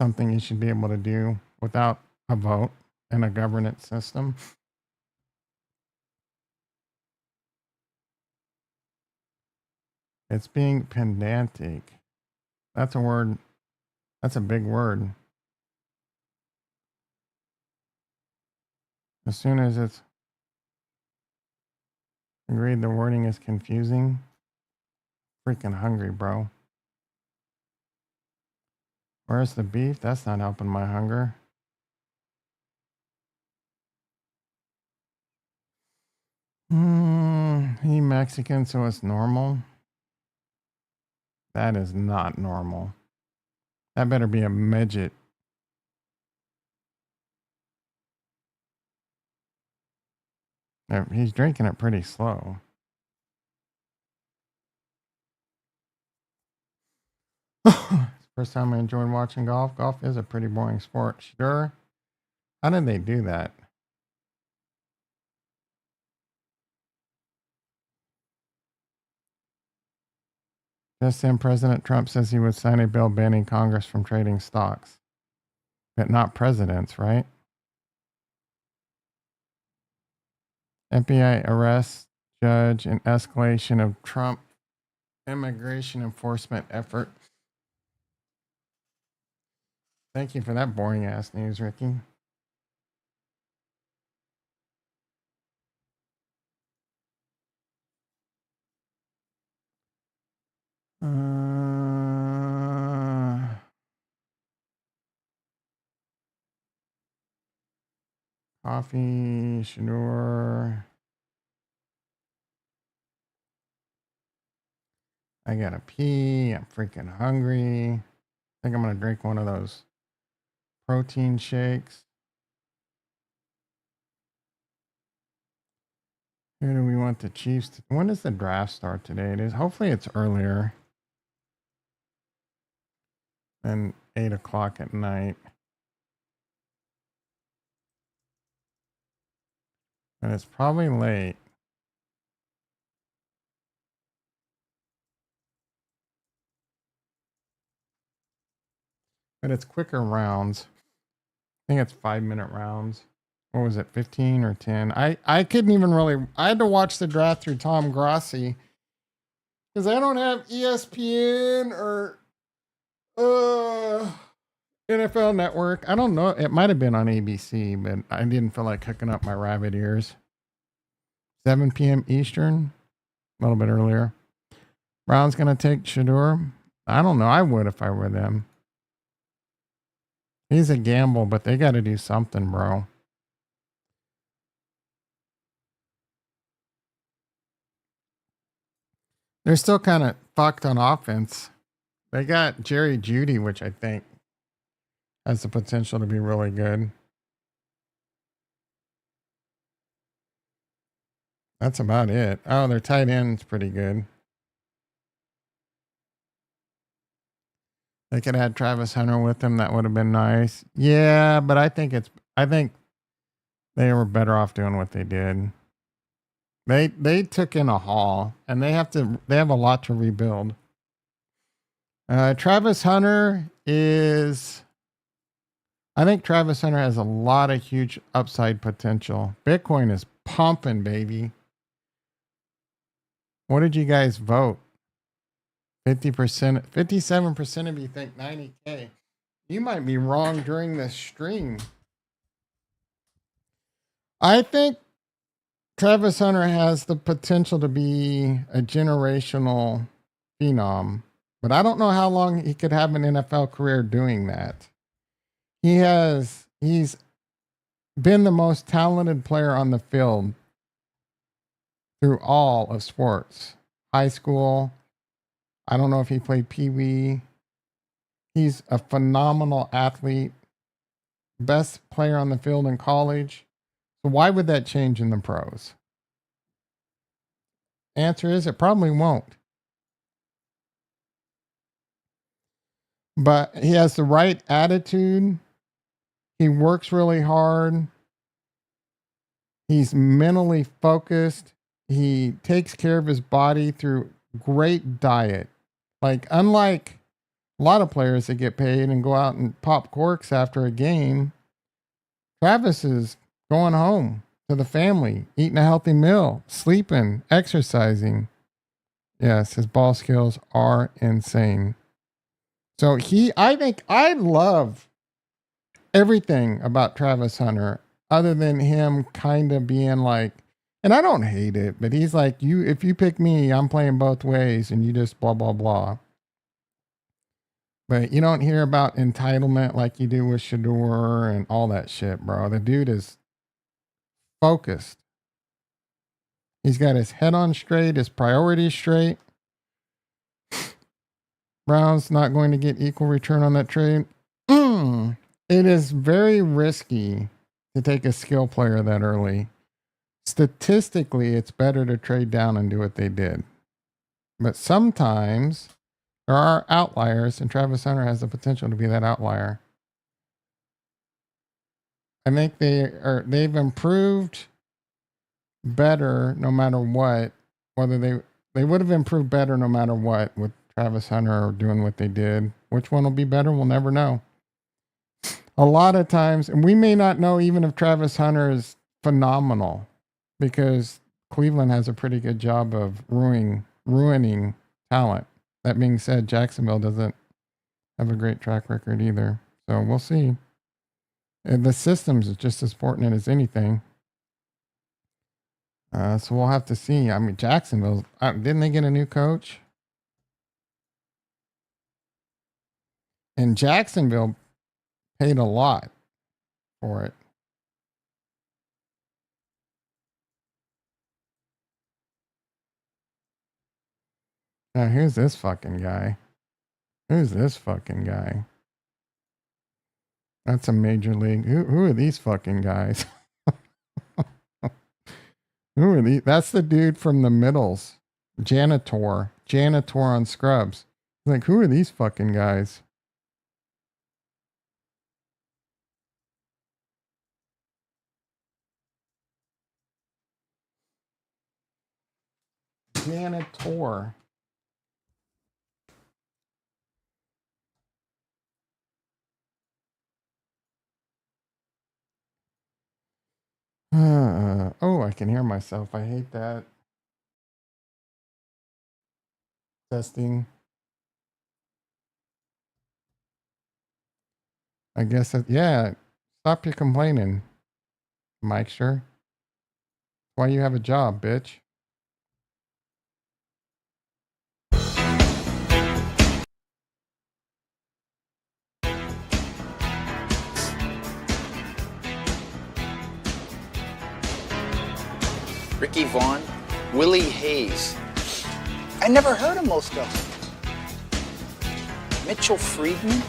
something you should be able to do without a vote and a governance system. It's being pedantic. That's a word. That's a big word. As soon as it's agreed, the wording is confusing. Freaking hungry, bro. Where's the beef? That's not helping my hunger. He Mexican, so it's normal. That is not normal. That better be a midget. He's drinking it pretty slow. First time I enjoyed watching golf. Golf is a pretty boring sport. Sure. How did they do that? Just then, President Trump says he would sign a bill banning Congress from trading stocks, but not presidents, right? FBI arrests judge in escalation of Trump immigration enforcement effort. Thank you for that boring ass news, Ricky. Coffee, sure. I gotta pee. I'm freaking hungry. I think I'm gonna drink one of those protein shakes. Who do we want the Chiefs to? When does the draft start today? It is. Hopefully, it's earlier than 8 o'clock at night. And it's probably late. But it's quicker rounds. I think it's 5-minute rounds. What was it, 15 or 10? I couldn't even really. I had to watch the draft through Tom Grossi because I don't have ESPN or NFL Network. I don't know. It might have been on ABC, but I didn't feel like hooking up my rabbit ears. 7 p.m. Eastern, a little bit earlier. Brown's going to take Shador. I don't know. I would if I were them. He's a gamble, but they got to do something, bro. They're still kind of fucked on offense. They got Jerry Jeudy, which I think has the potential to be really good. That's about it. Oh, their tight end's pretty good. They could add Travis Hunter with them. That would have been nice. Yeah, but I think they were better off doing what they did. They took in a haul, and they have a lot to rebuild. Travis Hunter is. I think Travis Hunter has a lot of huge upside potential. Bitcoin is pumping, baby. What did you guys vote? 50%, 57% of you think 90K. You might be wrong during this stream. I think Travis Hunter has the potential to be a generational phenom, but I don't know how long he could have an NFL career doing that. He's been the most talented player on the field through all of sports. High school, I don't know if he played Pee Wee. He's a phenomenal athlete, best player on the field in college. So why would that change in the pros? Answer is it probably won't. But he has the right attitude. He works really hard. He's mentally focused. He takes care of his body through great diet. Like, unlike a lot of players that get paid and go out and pop corks after a game, Travis is going home to the family, eating a healthy meal, sleeping, exercising. Yes, his ball skills are insane. So I think I love everything about Travis Hunter other than him kind of being like, and I don't hate it, but he's like, if you pick me, I'm playing both ways and you just blah, blah, blah. But you don't hear about entitlement like you do with Shador and all that shit, bro. The dude is focused. He's got his head on straight, his priorities straight. Brown's not going to get equal return on that trade. It is very risky to take a skill player that early. Statistically, it's better to trade down and do what they did. But sometimes there are outliers, and Travis Hunter has the potential to be that outlier. I think they've improved better no matter what. Whether they would have improved better no matter what with Travis Hunter doing what they did. Which one will be better, we'll never know. A lot of times, and we may not know even if Travis Hunter is phenomenal, because Cleveland has a pretty good job of ruining talent. That being said, Jacksonville doesn't have a great track record either. So we'll see. And the systems is just as important as anything. So we'll have to see. I mean, Jacksonville, didn't they get a new coach? And Jacksonville paid a lot for it. Now, who's this fucking guy? Who's this fucking guy? That's a major league. Who are these fucking guys? Who are these? That's the dude from the middles. Janitor on Scrubs. Like, who are these fucking guys? Janitor. Oh, I can hear myself. I hate that. Testing. I guess yeah. Stop your complaining, Mike. Sure. Why you have a job, bitch? Ricky Vaughn, Willie Hayes. I never heard of most of them. Mitchell Friedman?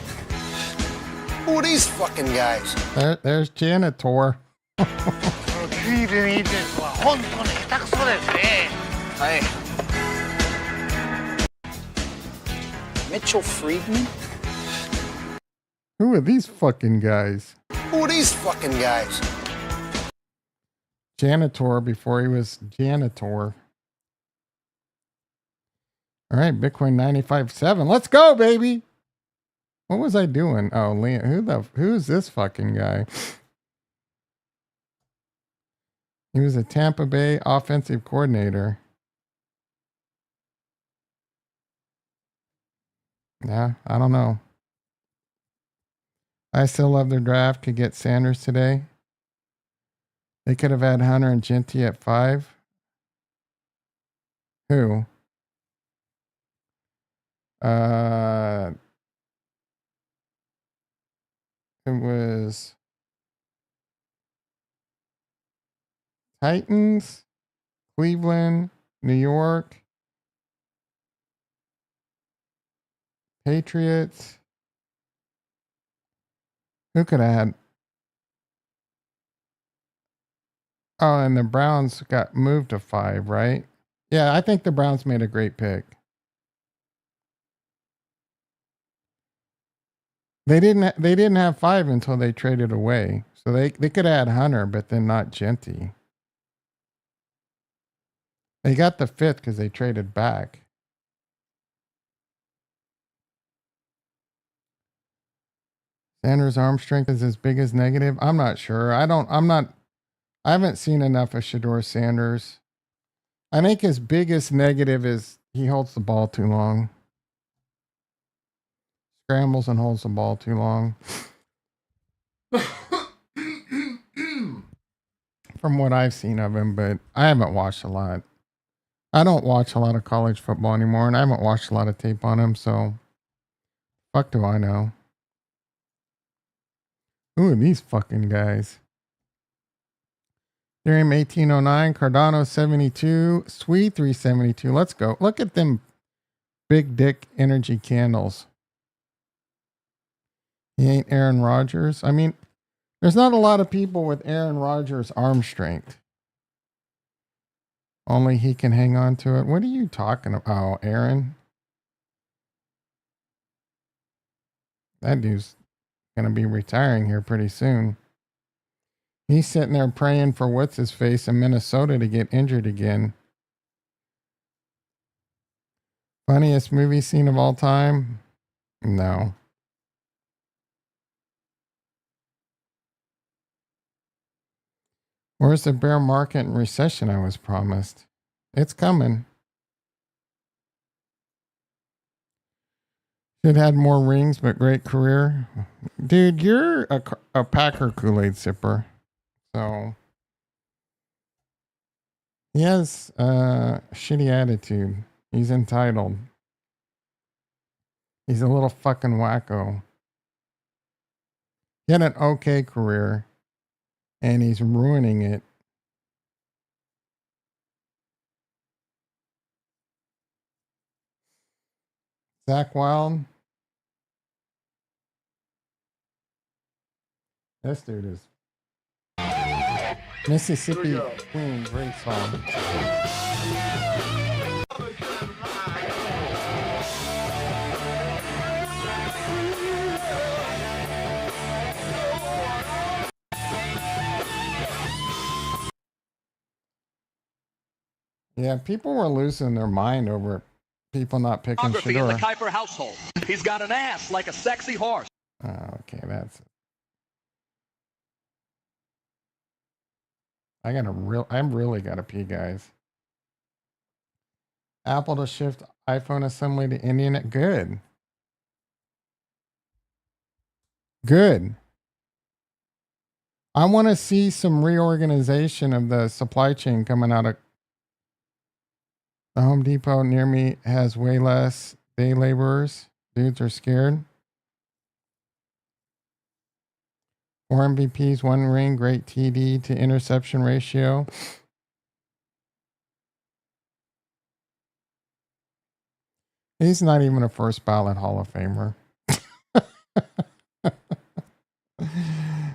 Who are these fucking guys? There's Janitor. Mitchell Friedman? Who are these fucking guys? Who are these fucking guys? Janitor before he was janitor. All right, Bitcoin 95.7. Let's go, baby. What was I doing? Oh, Liam. Who's this fucking guy? He was a Tampa Bay offensive coordinator. Yeah, I don't know. I still love their draft. Could get Sanders today. They could have had Hunter and Genty at 5. Who? It was Titans, Cleveland, New York, Patriots. Who could have had? Oh, and the Browns got moved to 5, right? Yeah, I think the Browns made a great pick. They didn't have 5 until they traded away. So they could have had Hunter, but then not Genty. They got the 5th because they traded back. Sanders' arm strength is as big as negative. I'm not sure. I haven't seen enough of Shedeur Sanders. I think his biggest negative is he holds the ball too long. Scrambles and holds the ball too long. From what I've seen of him, but I haven't watched a lot. I don't watch a lot of college football anymore, and I haven't watched a lot of tape on him, so fuck do I know. Who are these fucking guys? Ethereum 1809, Cardano 72, SUI 372. Let's go. Look at them big dick energy candles. He ain't Aaron Rodgers. I mean, there's not a lot of people with Aaron Rodgers' arm strength. Only he can hang on to it. What are you talking about? Oh, Aaron. That dude's going to be retiring here pretty soon. He's sitting there praying for what's his face in Minnesota to get injured again. Funniest movie scene of all time? No. Where's the bear market and recession I was promised? It's coming. Should had more rings, but great career. Dude, you're a Packer Kool-Aid sipper. So he has a shitty attitude. He's entitled. He's a little fucking wacko. He had an okay career, and he's ruining it. Zach Wild. This dude is Mississippi Queen. Great song. Yeah, people were losing their mind over people not picking Shedeur. In the Kuiper household. He's got an ass like a sexy horse. Oh, okay, that's it. I'm really gotta pee, guys. Apple to shift iPhone assembly to Indian. Good. Good. I want to see some reorganization of the supply chain coming out of the Home Depot near me has way less day laborers. Dudes are scared. 4 MVPs, 1 ring, great TD to interception ratio. He's not even a first ballot Hall of Famer.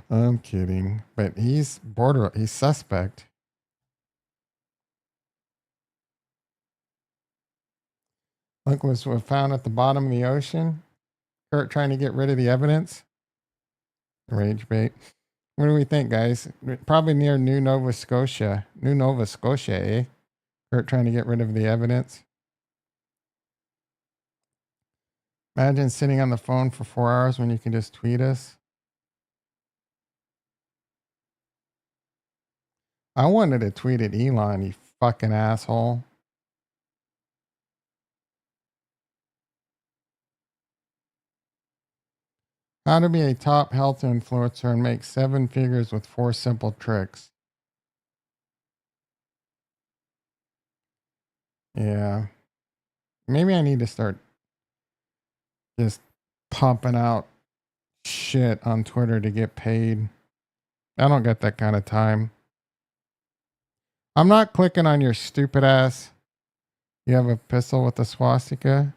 I'm kidding, but he's suspect. Look what's found at the bottom of the ocean. Kurt trying to get rid of the evidence. Rage bait. What do we think, guys? Probably near New Nova Scotia. New Nova Scotia, eh? Kurt trying to get rid of the evidence. Imagine sitting on the phone for 4 hours when you can just tweet us. I wanted to tweet at Elon, you fucking asshole. How to be a top health influencer and make 7 figures with 4 simple tricks. Yeah. Maybe I need to start just pumping out shit on Twitter to get paid. I don't get that kind of time. I'm not clicking on your stupid ass. You have a pistol with a swastika?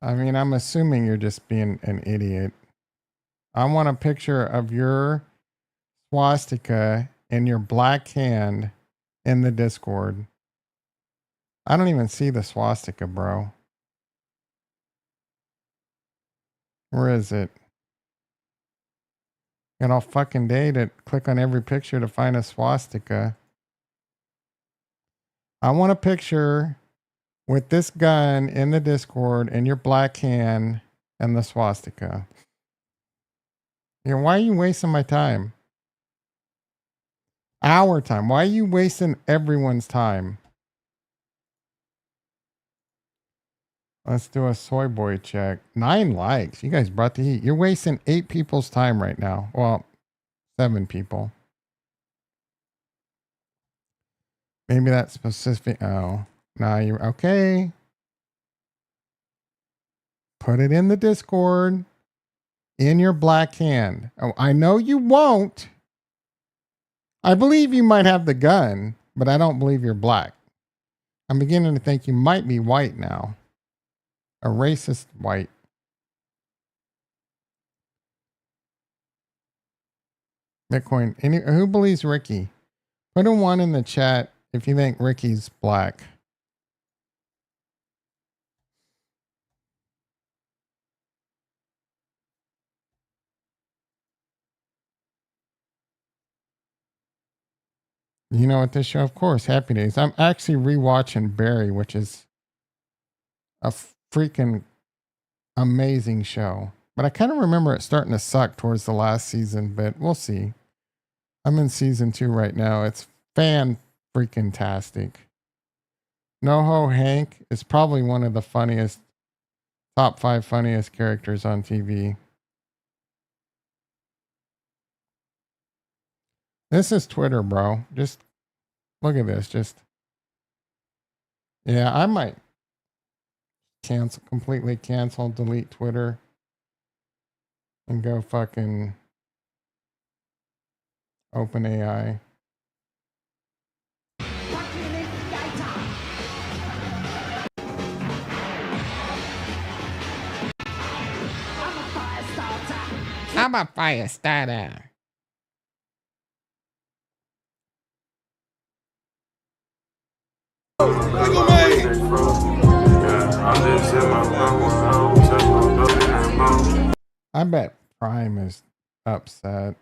I mean, I'm assuming you're just being an idiot. I want a picture of your swastika in your black hand in the Discord. I don't even see the swastika, bro. Where is it? Got all fucking day to click on every picture to find a swastika. I want a picture with this gun in the Discord in your black hand and the swastika. Yeah, why are you wasting my time? Our time. Why are you wasting everyone's time? Let's do a soy boy check. 9 likes. You guys brought the heat. You're wasting 8 people's time right now. Well, 7 people. Maybe that's specific. Oh, now you're okay. Put it in the Discord in your black hand. Oh, I know you won't. I believe you might have the gun, but I don't believe you're black. I'm beginning to think you might be white now. A racist white. Bitcoin. Who believes Ricky? Put a 1 in the chat if you think Ricky's black. You know what this show? Of course, Happy Days. I'm actually rewatching Barry, which is a freaking amazing show. But I kind of remember it starting to suck towards the last season, but we'll see. I'm in season 2 right now. It's fan-freaking-tastic. NoHo Hank is probably one of the funniest, top 5 funniest characters on TV. This is Twitter, bro. Just look at this. Yeah, I might completely cancel, delete Twitter, and go fucking OpenAI. I'm a fire starter. I bet Prime is upset.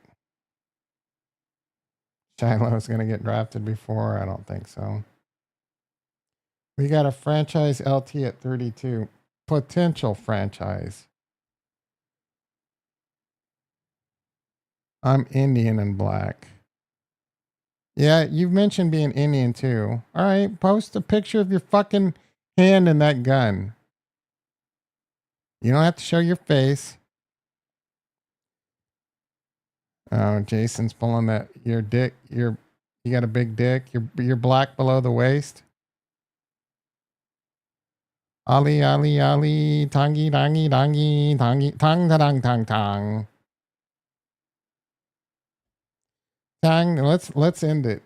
Shiloh's going to get drafted before? I don't think so. We got a franchise LT at 32. Potential franchise. I'm Indian and black. Yeah, you've mentioned being Indian too. All right, post a picture of your fucking hand in that gun. You don't have to show your face. Oh, Jason's pulling that. Your dick. You got a big dick. You're black below the waist. Ali, Ali, Ali, tangi, tangi, tangi, tangi, tang, tang, tang, tang. Tang, let's end it.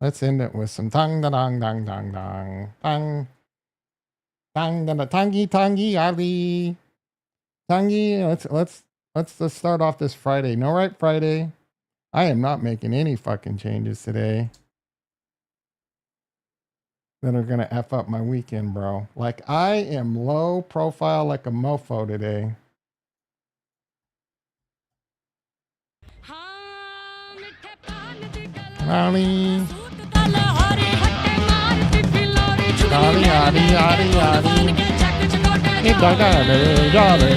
Let's end it with some tang, dang, dang, dang, dang, tang, tang, dang, tangi, tangi, Ali, tangi. Let's start off this Friday. No right Friday. I am not making any fucking changes today that are gonna F up my weekend, bro. Like, I am low profile like a mofo today. Mommy. Yadi, yadi, yadi, yadi. Yadi, yadi.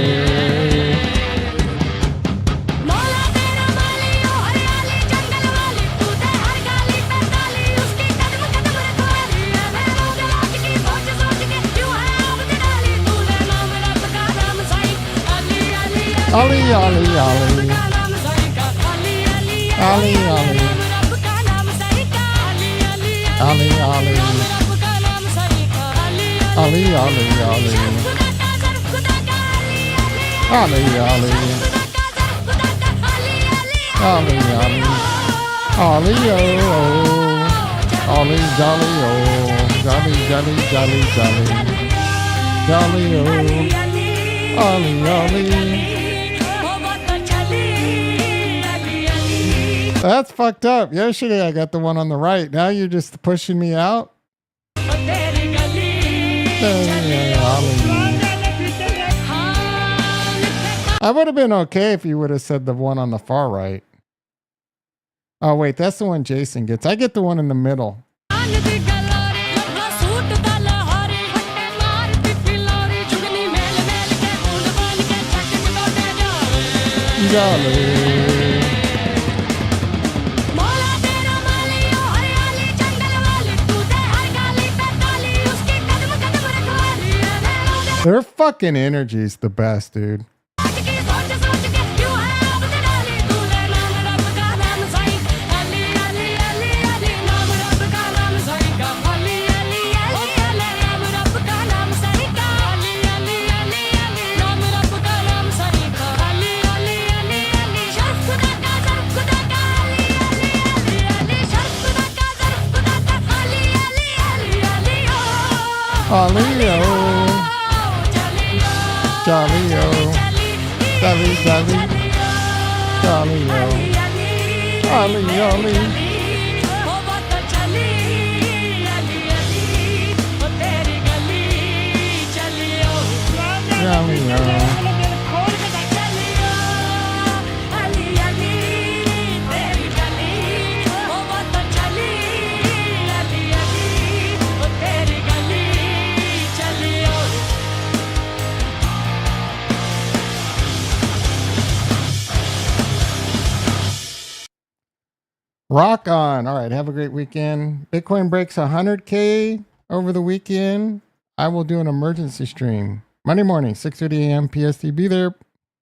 Ali, Ali, Ali. Ali, Ali. Ali, Ali. Ali, Ali, Ali. Ali, Ali. Ali, Ali. Ali, oh. Ali, jolly, oh. Jolly, jolly, jolly, jolly. Jolly, oh. Ali, Ali. That's fucked up. Yesterday I got the one on the right. Now you're just pushing me out. I would have been okay if you would have said the one on the far right. Oh, wait, that's the one Jason gets. I get the one in the middle. Jolly. Their fucking energy's the best, dude. Jolly-o, jolly-o, jolly, jolly, jolly-o, jolly-jolly. Jolly-o. Rock on. All right. Have a great weekend. Bitcoin breaks 100K over the weekend. I will do an emergency stream Monday morning, 6:30 a.m. PST. Be there.